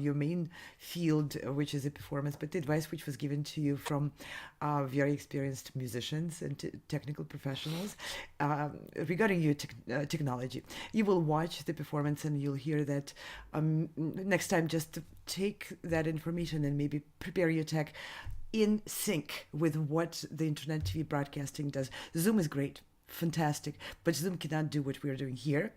your main field, which is a performance, but the advice which was given to you from very experienced musicians and technical professionals regarding your technology. You will watch the performance and you'll hear that next time. Just take that information and maybe prepare your tech in sync with what the internet TV broadcasting does. Zoom is great. Fantastic, but Zoom cannot do what we're doing here,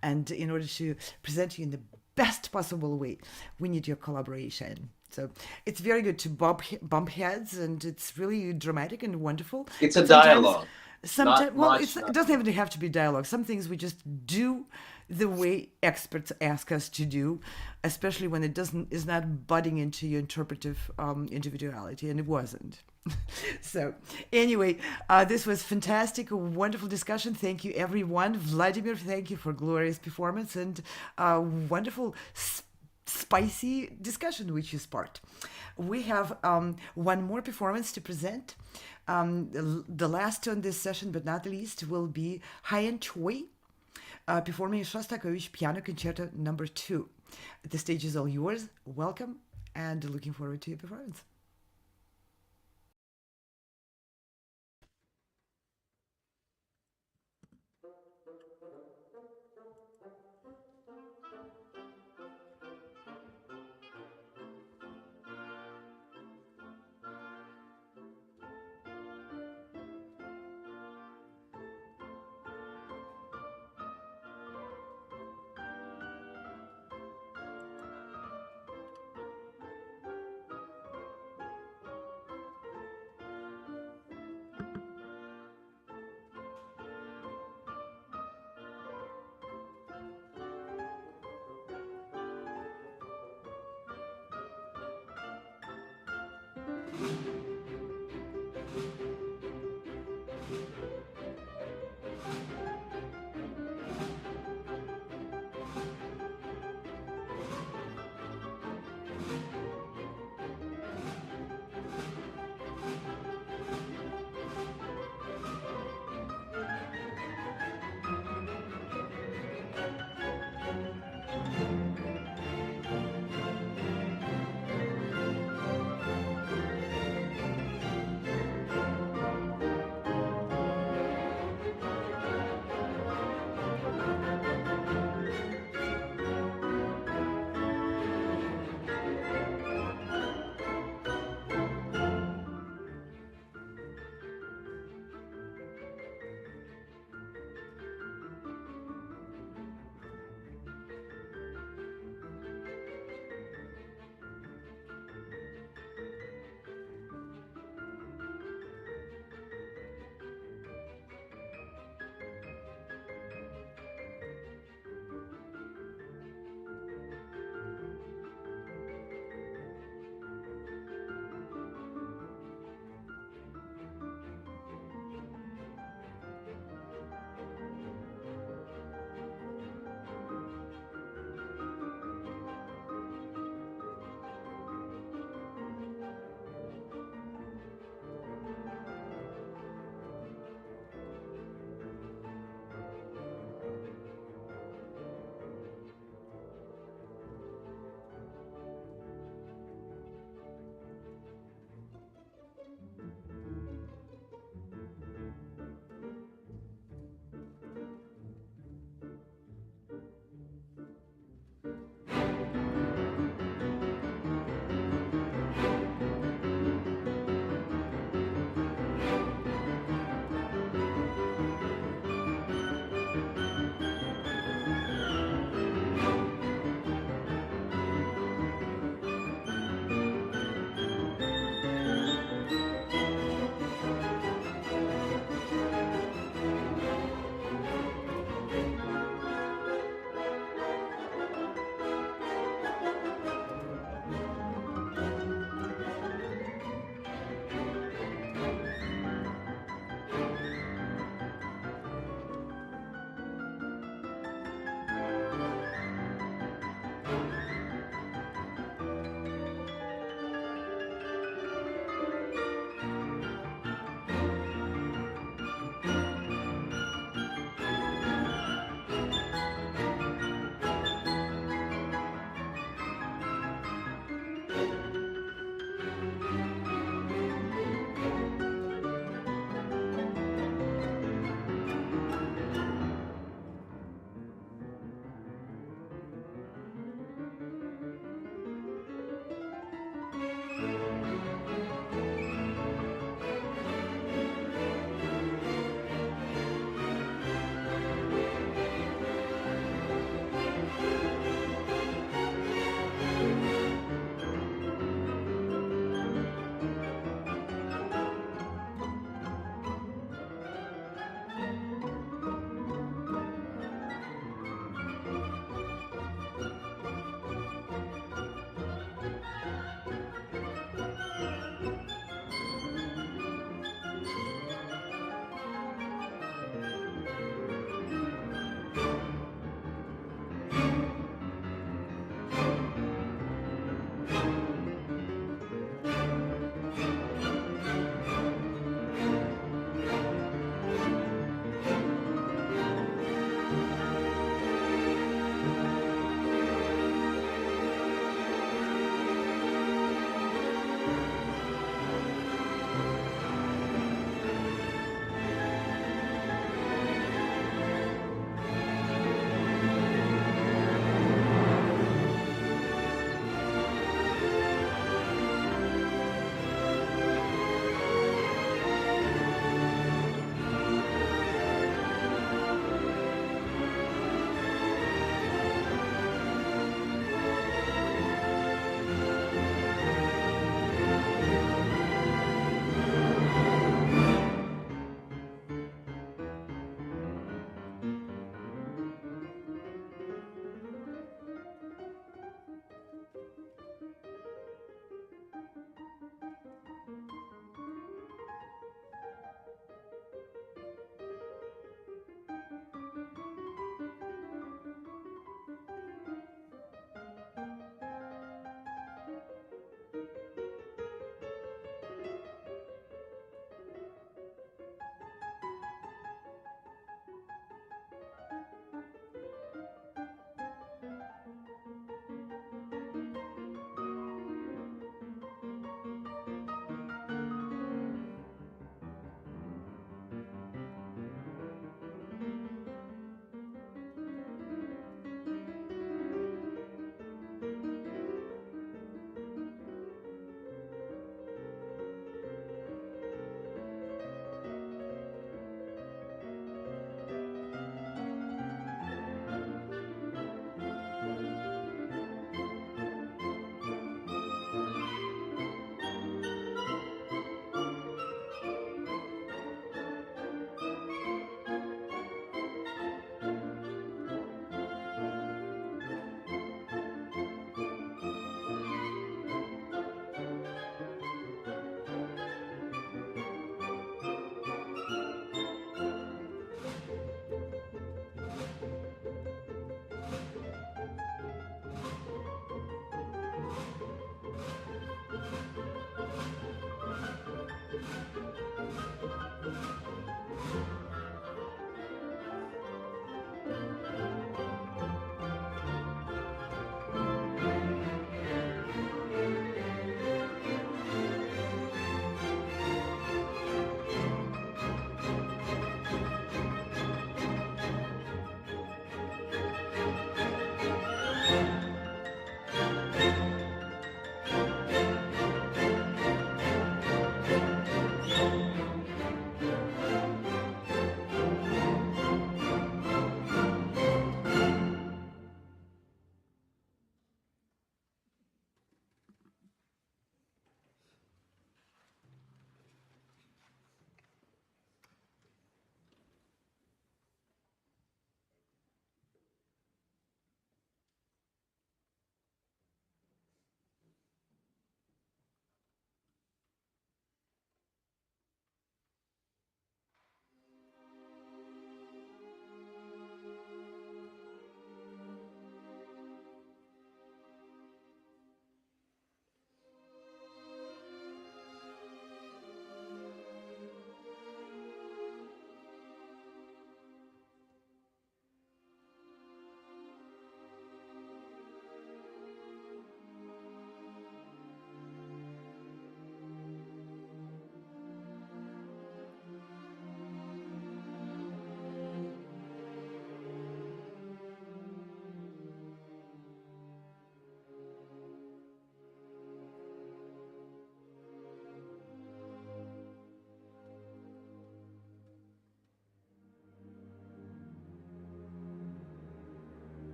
and in order to present you in the best possible way, we need your collaboration. So it's very good to bump heads, and it's really dramatic and wonderful. It's a dialogue. Sometimes, it doesn't even have to be dialogue. Some things we just do the way experts ask us to do, especially when it is not butting into your interpretive individuality, and it wasn't. So anyway, this was fantastic, a wonderful discussion. Thank you, everyone. Vladimir, thank you for glorious performance and wonderful spicy discussion which you sparked. We have one more performance to present. The last on this session, but not the least, will be Hein Choi performing Shostakovich Piano Concerto No. 2. The stage is all yours. Welcome and looking forward to your performance.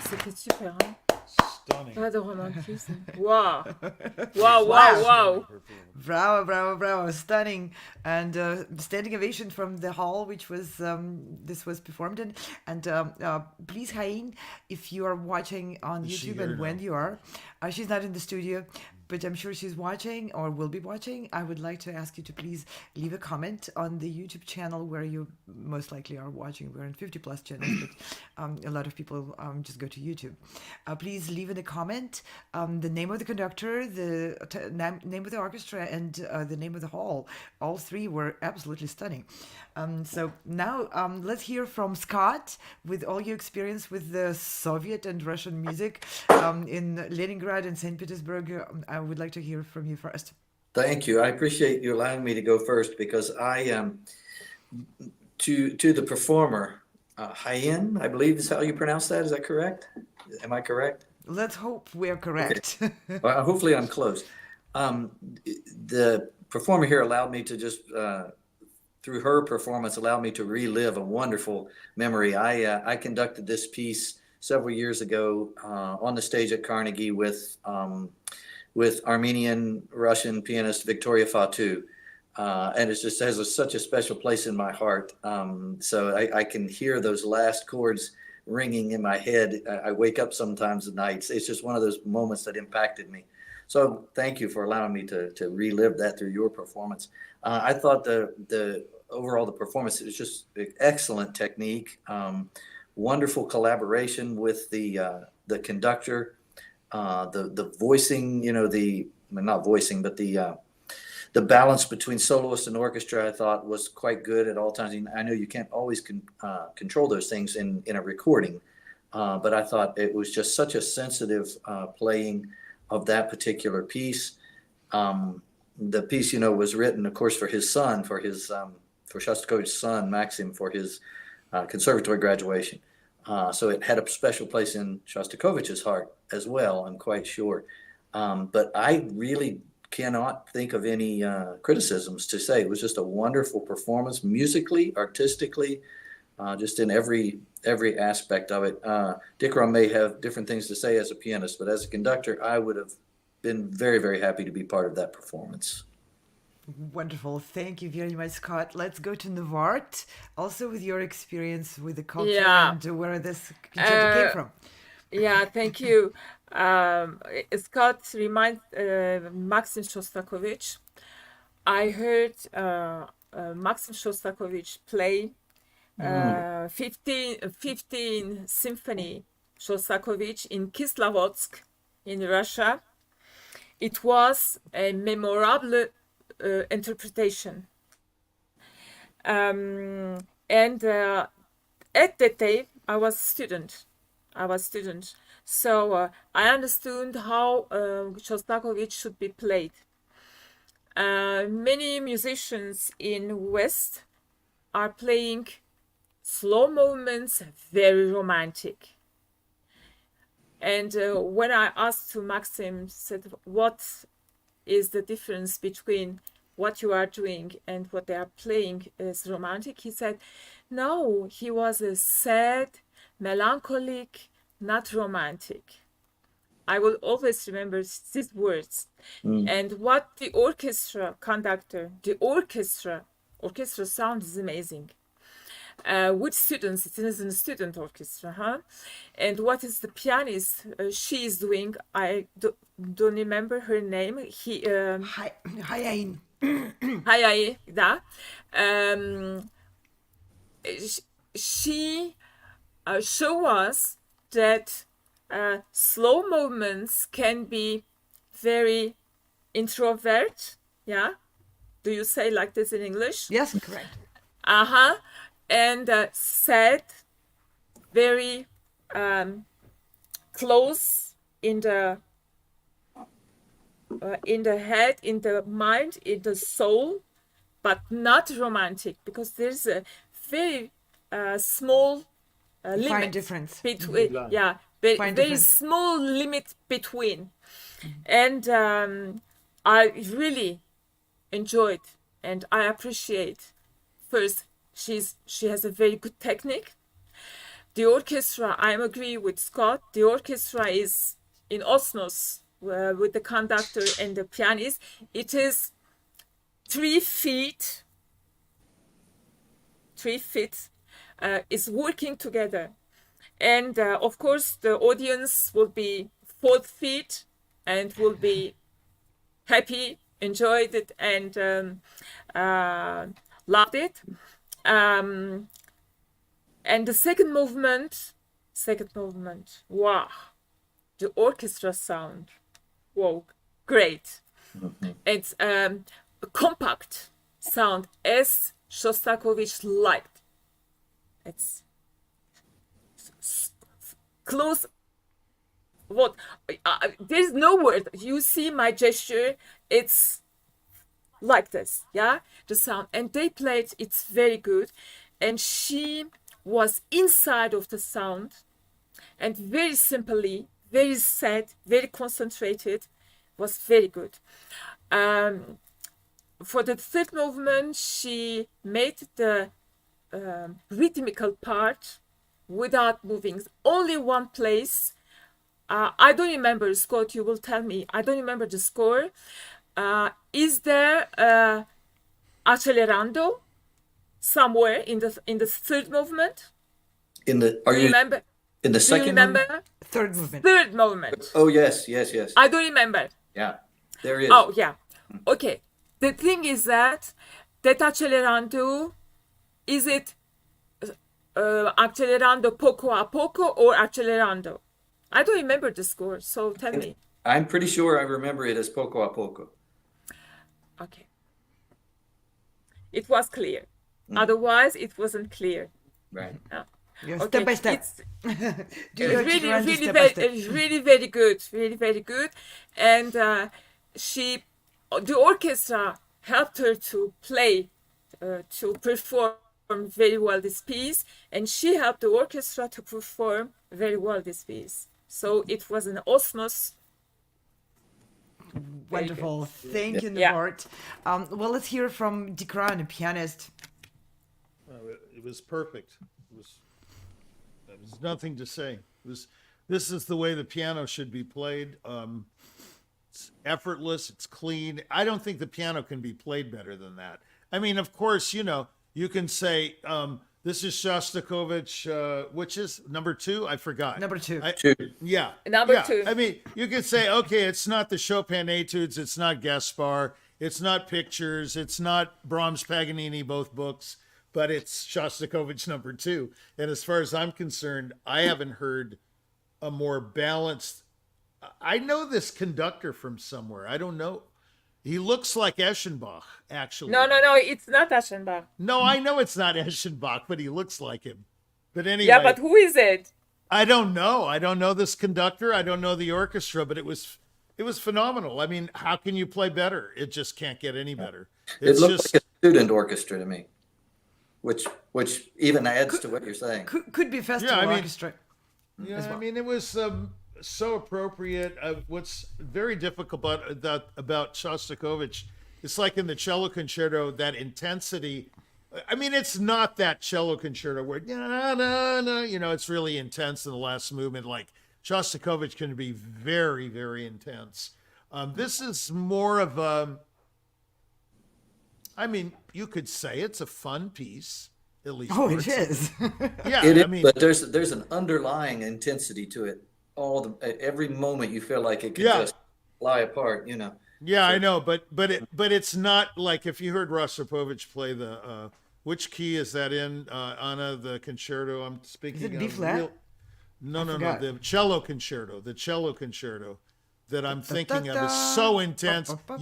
C'était super, hein. Stunning. Pas de romantisme. Wow. Wow, wow, wow. Bravo, bravo, bravo. Stunning. And standing ovation from the hall, which was, this was performed in. And please, Hein, if you are watching on YouTube, and when you are, she's not in the studio, but I'm sure she's watching or will be watching. I would like to ask you to please leave a comment on the YouTube channel where you most likely are watching. We're in 50 plus channels, but a lot of people just go to YouTube. Please leave in a comment the name of the conductor, the name of the orchestra, and the name of the hall. All three were absolutely stunning. So now let's hear from Scott with all your experience with the Soviet and Russian music in Leningrad and St. Petersburg. I would like to hear from you first. Thank you. I appreciate you allowing me to go first because I am to the performer, Hein, I believe is how you pronounce that. Is that correct? Am I correct? Let's hope we're correct. Okay. Well, hopefully I'm close. The performer here allowed me to just, through her performance, allowed me to relive a wonderful memory. I conducted this piece several years ago on the stage at Carnegie with Armenian Russian pianist Victoria Fatu. And it just has such a special place in my heart. So I can hear those last chords ringing in my head. I wake up sometimes at nights. It's just one of those moments that impacted me. So thank you for allowing me to relive that through your performance. I thought the overall the performance was just excellent technique, wonderful collaboration with the conductor, the voicing, not voicing, but the balance between soloist and orchestra, I thought was quite good at all times. I know you can't always control those things in a recording, but I thought it was just such a sensitive playing of that particular piece. The piece, was written, of course, for his son, for Shostakovich's son, Maxim, for his conservatory graduation. So it had a special place in Shostakovich's heart as well, I'm quite sure. But I really cannot think of any criticisms to say. It was just a wonderful performance, musically, artistically, just in every aspect of it. Dickran may have different things to say as a pianist, but as a conductor, I would have been very, very happy to be part of that performance. Wonderful. Thank you very much, Scott. Let's go to Navart, also with your experience with the culture and where this concerto came from. Yeah, thank you. Scott reminds Maxim Shostakovich. I heard Maxim Shostakovich play 15 Symphony Shostakovich in Kislovodsk in Russia. It was a memorable interpretation. And at that day, I was student. So I understood how Shostakovich should be played. Many musicians in West are playing slow movements, very romantic. And when I asked to Maxim, said, what is the difference between what you are doing and what they are playing is romantic? He said, no, he was a sad, melancholic, not romantic. I will always remember these words. And what the orchestra conductor, the orchestra sound is amazing. With students, it is a student orchestra, And what is the pianist she is doing? I don't remember her name. Hein. Hein, da. She show us that slow movements can be very introvert. Yeah, do you say like this in English? Yes, correct. And sad, very close in the head, in the mind, in the soul, but not romantic, because there's a very small limit difference between. Yeah, very small limit between, and I really enjoyed and I appreciate. First, she has a very good technique. The orchestra, I agree with Scott. The orchestra is in osmos with the conductor and the pianist. It is 3 feet. 3 feet is working together, and of course the audience will be 4 feet and will be happy, enjoyed it, and loved it. And the second movement, wow, the orchestra sound, wow, great. It's a compact sound as Shostakovich liked. It's close. What? There's no word. You see my gesture. It's like this, yeah, the sound. And they played. It's very good. And she was inside of the sound, and very simply, very sad, very concentrated. Was very good. For the third movement, she made the rhythmical part without moving, only one place. I don't remember, Scott, you will tell me. I don't remember the score. Is there accelerando somewhere in the third movement? In the Do you remember? In the second Do you remember? movement? Third movement. Third movement. Oh yes. I don't remember. Yeah, there is. Oh yeah. Okay. The thing is that accelerando, is it accelerando poco a poco or accelerando? I don't remember the score, so tell me. I'm pretty sure I remember it as poco a poco. Okay. It was clear. Otherwise, it wasn't clear. Right. Yeah, Okay. step by step. It's Do your really, Dickran really, step by step. really very good. Really, very good. And the orchestra helped her to play, to perform very well this piece, and she helped the orchestra to perform very well this piece. So it was an osmos. Wonderful. Thank you, Yeah. Navart. Well, let's hear from Dickran, a pianist. It was perfect. There was nothing to say. This is the way the piano should be played. It's effortless. It's clean. I don't think the piano can be played better than that. I mean, of course, you can say this is Shostakovich, which is number 2. I forgot. Number 2. Yeah. Number 2. I mean, you could say, okay, it's not the Chopin Etudes, it's not Gaspar, it's not Pictures, it's not Brahms, Paganini, both books, but it's Shostakovich number 2. And as far as I'm concerned, I haven't heard a more balanced. I know this conductor from somewhere. I don't know. He looks like Eschenbach, actually. No, it's not Aschenbach. No, I know it's not Eschenbach, but he looks like him. But anyway. Yeah, but who is it? I don't know. I don't know this conductor. I don't know the orchestra, but it was phenomenal. I mean, how can you play better? It just can't get any better. It looks like a student orchestra to me, which even adds to what you're saying. Could be festival orchestra. Yeah, as well. I mean, it was so appropriate. What's very difficult about Shostakovich, it's like in the cello concerto, that intensity. I mean, it's not that cello concerto where it's really intense in the last movement. Like Shostakovich can be very, very intense. This is more of a. I mean, you could say it's a fun piece. At least. Oh, it is. Yeah, it is, I mean, but there's an underlying intensity to it. Every moment you feel like it could just fly apart, Yeah, I know, but it's not like if you heard Rostropovich play the which key is that in Anna, the concerto I'm speaking Is it of? B flat? No, the cello concerto that I'm thinking of is so intense. And the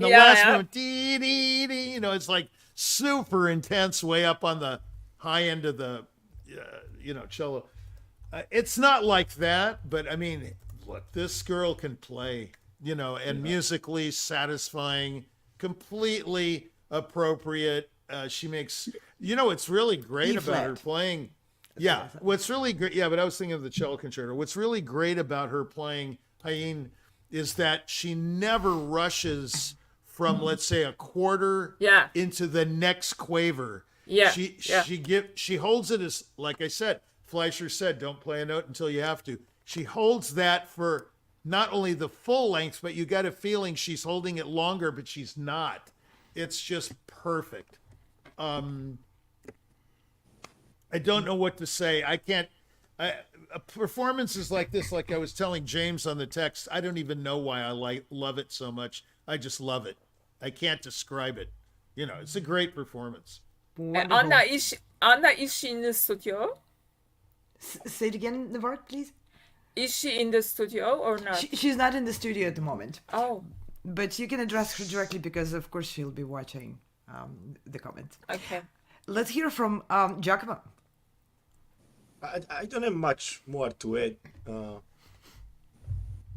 last one, it's like super intense, way up on the high end of the cello. It's not like that, but I mean, look, this girl can play, and musically satisfying, completely appropriate. She makes, what's really great about her playing. Yeah, what's really great. Yeah, but I was thinking of the cello concerto. What's really great about her playing Hein is that she never rushes from, let's say, a quarter into the next quaver. Yeah. She holds it as, like I said, Fleischer said, don't play a note until you have to. She holds that for not only the full length, but you got a feeling she's holding it longer, but she's not. It's just perfect. I don't know what to say. I can't. Performances like this, like I was telling James on the text, I don't even know why I love it so much. I just love it. I can't describe it. You know, it's a great performance. Anna, is she in the studio? Say it again, Navarre, please. Is she in the studio or not? She's not in the studio at the moment. Oh. But you can address her directly because, of course, she'll be watching the comment. Okay. Let's hear from Giacomo. I don't have much more to add.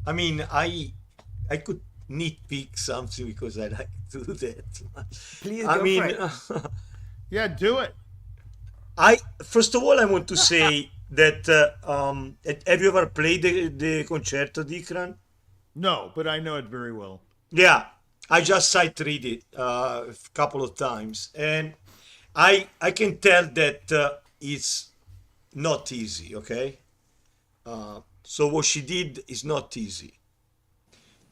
I mean, I could nitpick something because I like to do that. Please go for it. Yeah, do it. First of all, I want to say that have you ever played the concerto, Dickran? No, but I know it very well. Yeah, I just sight read it a couple of times, and I can tell that it's not easy. Okay, so what she did is not easy.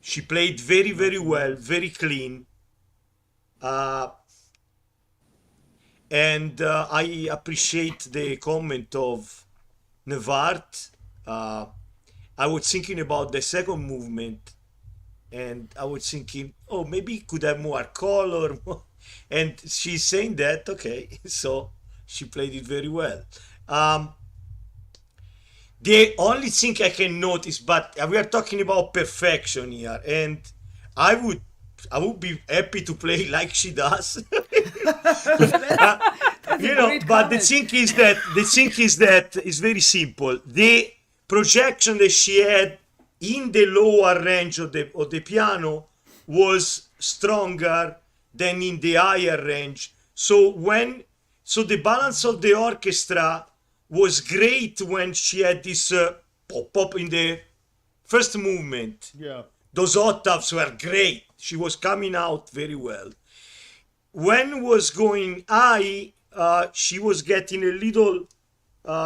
She played very, very well, very clean. And I appreciate the comment of Nevart. I was thinking about the second movement, and I was thinking, oh, maybe it could have more color. And she's saying that, okay, so she played it very well. The only thing I can notice, but we are talking about perfection here, and I would be happy to play like she does. You know, but the thing is that it's very simple. The projection that she had in the lower range of the piano was stronger than in the higher range. So the balance of the orchestra was great when she had this pop in the first movement. Yeah. Those octaves were great. She was coming out very well. When was going high, she was getting a little,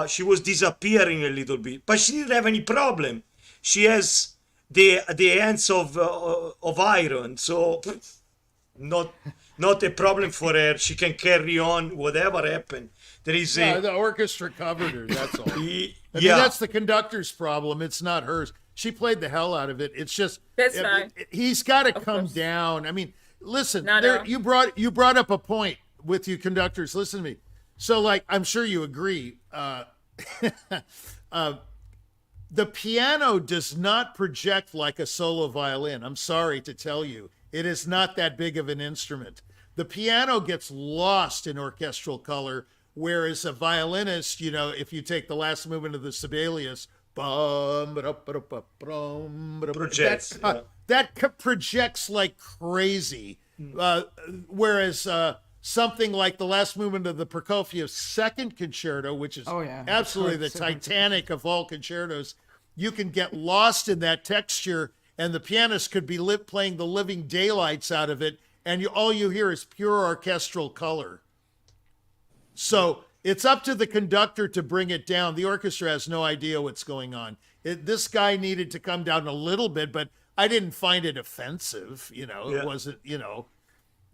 she was disappearing a little bit, but she didn't have any problem. She has the hands of iron, so not a problem for her. She can carry on whatever happened. There is the orchestra covered her. That's all. I mean, Yeah, that's the conductor's problem. It's not hers. She played the hell out of it. It's just he's got to come down. I mean, listen, you brought up a point with you conductors. Listen to me. So, like, I'm sure you agree. The piano does not project like a solo violin. I'm sorry to tell you, it is not that big of an instrument. The piano gets lost in orchestral color, whereas a violinist, you know, if you take the last movement of the Sibelius, projects. That projects like crazy. Whereas something like the last movement of the Prokofiev second concerto, which is absolutely the Titanic of all concertos, you can get lost in that texture, and the pianist could be playing the living daylights out of it, and all you hear is pure orchestral color. So it's up to the conductor to bring it down. The orchestra has no idea what's going on. This guy needed to come down a little bit, but I didn't find it offensive. You know, It wasn't, you know,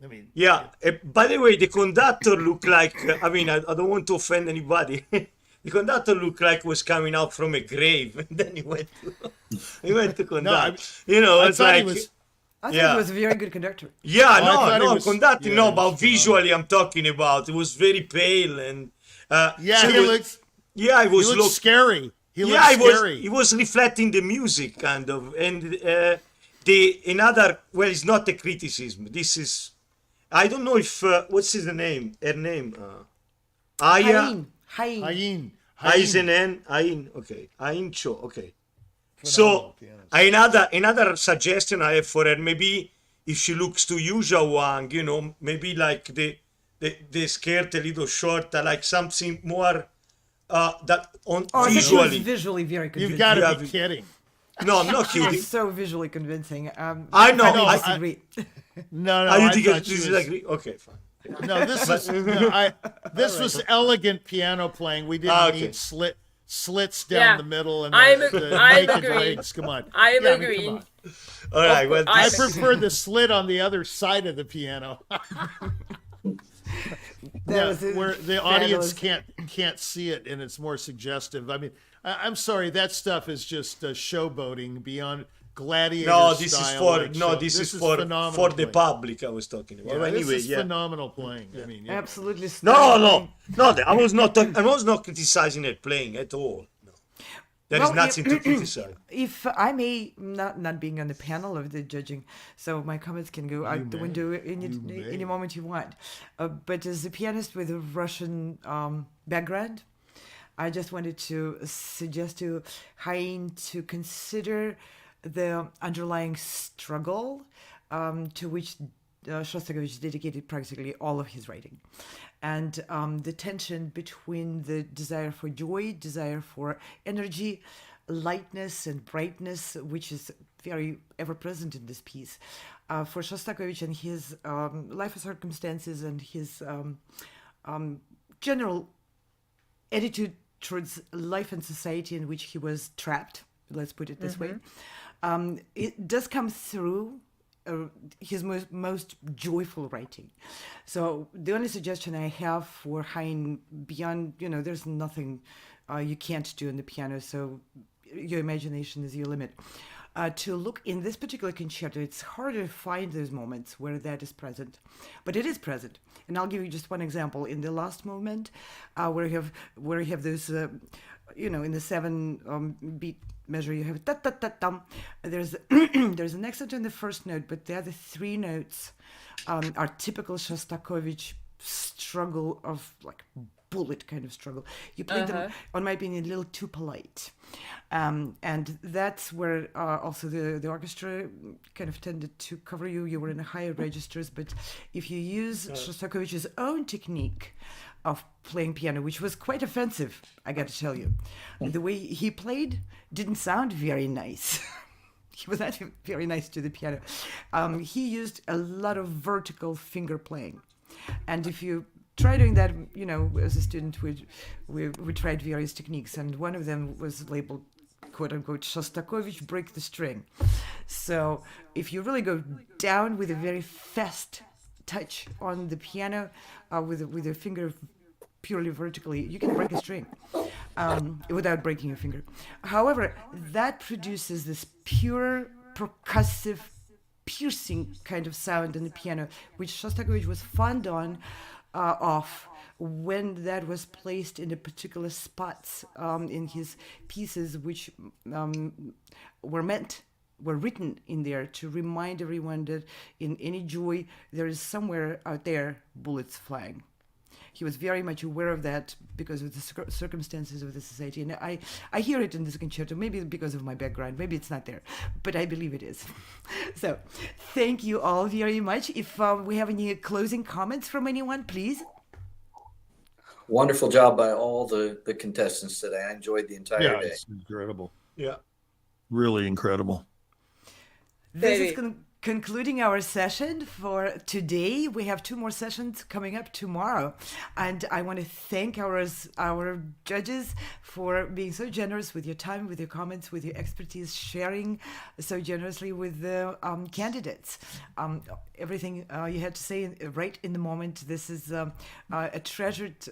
I mean. Yeah. By the way, the conductor looked like, I mean, I don't want to offend anybody. The conductor looked like was coming out from a grave. And then he went to conduct. You know, it's like. I think he was a very good conductor. Yeah, conducting, but visually I'm talking about. It was very pale and he looked scary. He was reflecting the music kind of, and it's not a criticism. This is, I don't know if what's his name? Her name? Hein. Okay, Hein Choi. Okay. So another suggestion I have for her, maybe if she looks too usual Wang, you know, maybe like the skirt a little shorter, like something more that on visually. Visually very convincing. You've got to be kidding. No, I'm not kidding. It's so visually convincing. I know. I disagree. No. You disagree? Okay, fine. No, this is this was elegant piano playing. We didn't Okay. need slits down the middle and I'm the naked agreeing. legs. Come on. I am Yeah, I mean, agreeing. come on. All right. Well, I this- prefer the slit on the other side of the piano. That was where the audience fabulous. can't see it, and it's more suggestive. I mean, I'm sorry, that stuff is just showboating beyond gladiator no, this is style, for like no, show. this is phenomenal for the playing. public. I was talking about. Yeah, Anyway, this is yeah. phenomenal playing. I mean, yeah. Absolutely. No, stunning. no. I was not criticizing her playing at all. No, there is Well, nothing to criticize. If I may, not being on the panel of the judging, so my comments can go out the window any moment you want. But as a pianist with a Russian background, I just wanted to suggest to Hein to consider the underlying struggle to which Shostakovich dedicated practically all of his writing. And the tension between the desire for joy, desire for energy, lightness and brightness, which is very ever present in this piece. For Shostakovich and his life circumstances and his general attitude towards life and society in which he was trapped, let's put it this way, it does come through his most joyful writing. So the only suggestion I have for Hein, beyond, there's nothing you can't do on the piano, so your imagination is your limit. To look in this particular concerto, it's harder to find those moments where that is present, but it is present. And I'll give you just one example. In the last movement, where you have those, in the 7 beat measure, you have ta-ta-ta-tam. There's there's an accent in the first note, but the other 3 notes are typical Shostakovich struggle of like bullet kind of struggle. You played them, on my opinion, a little too polite. And that's where also the orchestra kind of tended to cover you. You were in higher registers, but if you use Shostakovich's own technique of playing piano, which was quite offensive, I got to tell you, the way he played didn't sound very nice. He was not very nice to the piano. He used a lot of vertical finger playing. And if you try doing that, as a student, we tried various techniques, and one of them was labeled, quote unquote, Shostakovich break the string. So if you really go down with a very fast touch on the piano, with a finger purely vertically, you can break a string without breaking your finger. However, that produces this pure percussive, piercing kind of sound in the piano, which Shostakovich was fond of when that was placed in the particular spots in his pieces, which were written in there to remind everyone that in any joy there is somewhere out there bullets flying. He was very much aware of that because of the circumstances of the society. And I hear it in this concerto, maybe because of my background, maybe it's not there, but I believe it is. So thank you all very much. If we have any closing comments from anyone, please. Wonderful job by all the contestants today. I enjoyed the entire day. It's incredible. Yeah. Really incredible. This is concluding our session for today. We have 2 more sessions coming up tomorrow, and I want to thank our judges for being so generous with your time, with your comments, with your expertise, sharing so generously with the candidates. Everything you had to say right in the moment. This is a treasured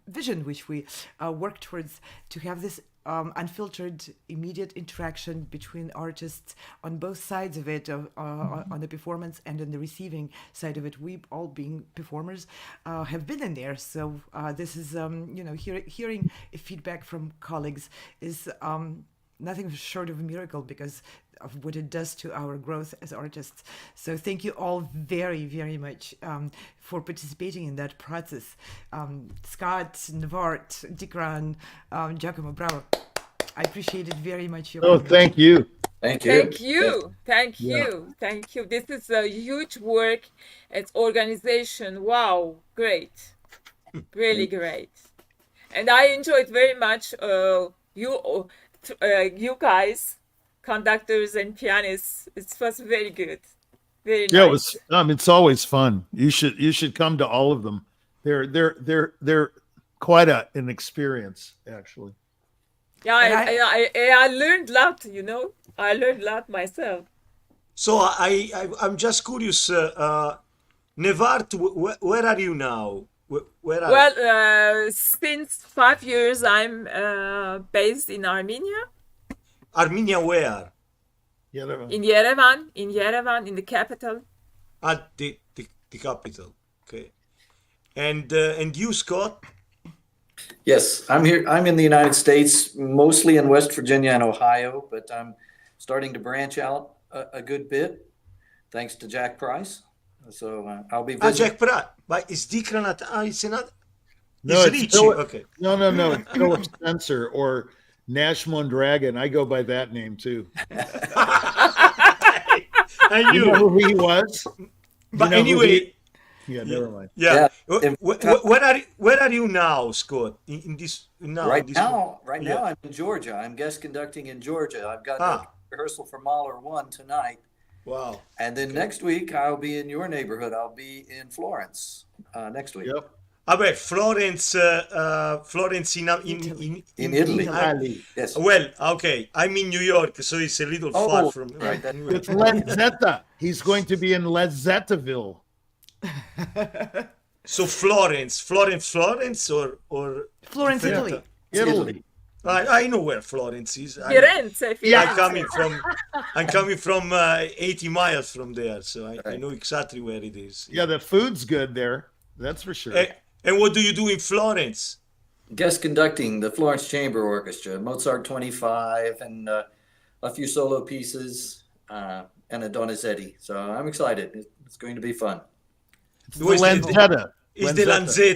vision which we work towards, to have this unfiltered, immediate interaction between artists on both sides of it, on the performance and on the receiving side of it. We all, being performers, have been in there. So this is, hearing feedback from colleagues is nothing short of a miracle because of what it does to our growth as artists. So thank you all very, very much for participating in that process. Scott, Navart, Dickran, Giacomo, bravo. I appreciate it very much. Thank you. Thank you. Thank you. Thank you. Thank you. This is a huge work. It's organization. Wow. Great. Really great. And I enjoyed very much you guys, conductors and pianists. It was very good. Very Yeah, nice. it's always fun. You should come to all of them. They're quite an experience, actually. Yeah, I learned a lot, you know. I learned a lot myself. So I'm just curious, Nevart, where are you now? Where are Well, since 5 years, I'm based in Armenia, Armenia? Where? in Yerevan, in the capital. At the capital. Okay. And you, Scott? Yes, I'm here. I'm in the United States, mostly in West Virginia and Ohio, but I'm starting to branch out a good bit, thanks to Jack Price. So I'll be visiting. Jack Pratt. But is Dickran at? It's another. No, it's it's Ricci. Philip, Okay. No. It's Philip Spencer or Nash Mondragon. I go by that name too. I knew. You know who he was? But anyway. Yeah, never mind. Yeah. Where are you now, Scott? In this now? Right now, I'm in Georgia. I'm guest conducting in Georgia. I've got a rehearsal for Mahler 1 tonight. Wow. And then next week I'll be in your neighborhood. I'll be in Florence next week. Yep. Florence in Italy. Yes. Well, okay. I'm in New York, so it's a little far from. Right. It's Lezzetta. He's going to be in Lezzettaville. So Florence, or Florence, Italy. Italy. I know where Florence is. Firenze. I'm coming from 80 miles from there, so I know exactly where it is. Yeah, the food's good there. That's for sure. And what do you do in Florence? Guest conducting the Florence Chamber Orchestra, Mozart 25, and a few solo pieces, and a Donizetti. So I'm excited. It's going to be fun. It's the Lanzetta. It's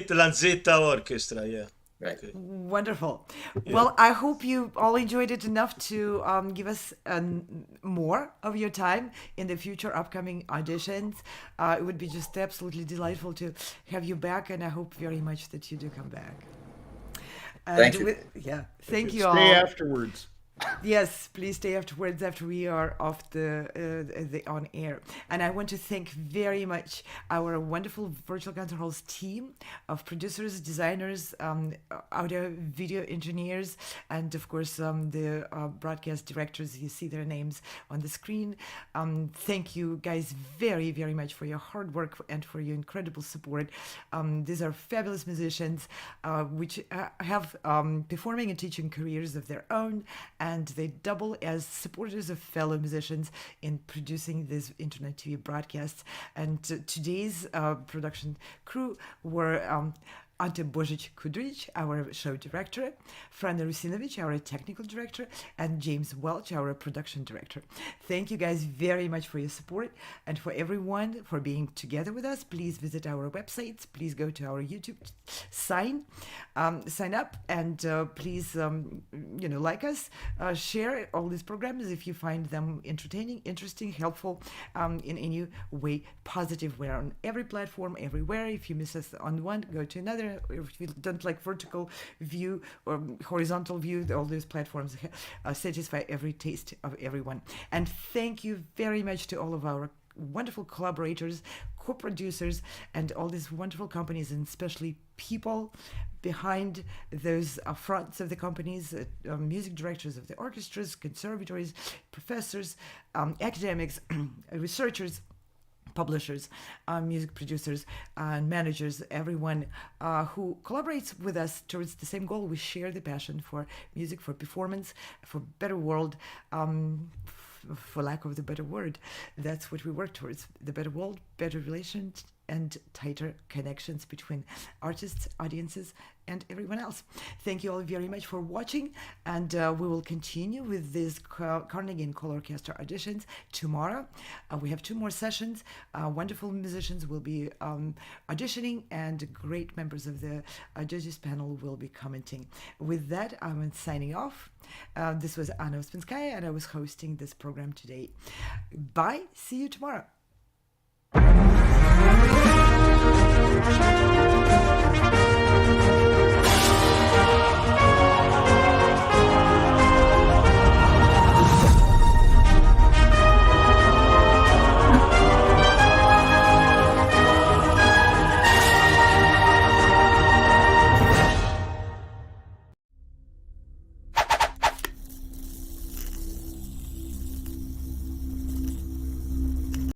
the Lanzetta Orchestra, yeah. Right. Okay. Wonderful. Yeah. Well, I hope you all enjoyed it enough to give us more of your time in the future upcoming auditions. It would be just absolutely delightful to have you back, and I hope very much that you do come back. Thank you. Thank you all. Stay afterwards. Yes, please stay afterwards after we are off the on air. And I want to thank very much our wonderful Virtual Concert Hall's team of producers, designers, audio video engineers, and of course the broadcast directors. You see their names on the screen. Thank you guys very, very much for your hard work and for your incredible support. These are fabulous musicians which have performing and teaching careers of their own, and they double as supporters of fellow musicians in producing these internet TV broadcasts. And today's production crew were Ante Božić-Kudrić, our show director, Frana Rusinovic, our technical director, and James Welch, our production director. Thank you guys very much for your support and for everyone for being together with us. Please visit our websites. Please go to our YouTube, sign up, and please, like us, share all these programs if you find them entertaining, interesting, helpful, in any way positive. We're on every platform, everywhere. If you miss us on one, go to another. If you don't like vertical view or horizontal view, all those platforms satisfy every taste of everyone. And thank you very much to all of our wonderful collaborators, co-producers, and all these wonderful companies, and especially people behind those fronts of the companies, music directors of the orchestras, conservatories, professors, academics, researchers, publishers, music producers, and managers, everyone who collaborates with us towards the same goal. We share the passion for music, for performance, for better world, for lack of the better word. That's what we work towards: the better world, better relations, and tighter connections between artists, audiences, and everyone else. Thank you all very much for watching, and we will continue with these Carnegie and colORCHESTRA auditions tomorrow. We have 2 more sessions. Wonderful musicians will be auditioning, and great members of the judges panel will be commenting. With that, I'm signing off. This was Anna Ospinskaya, and I was hosting this program today. Bye. See you tomorrow.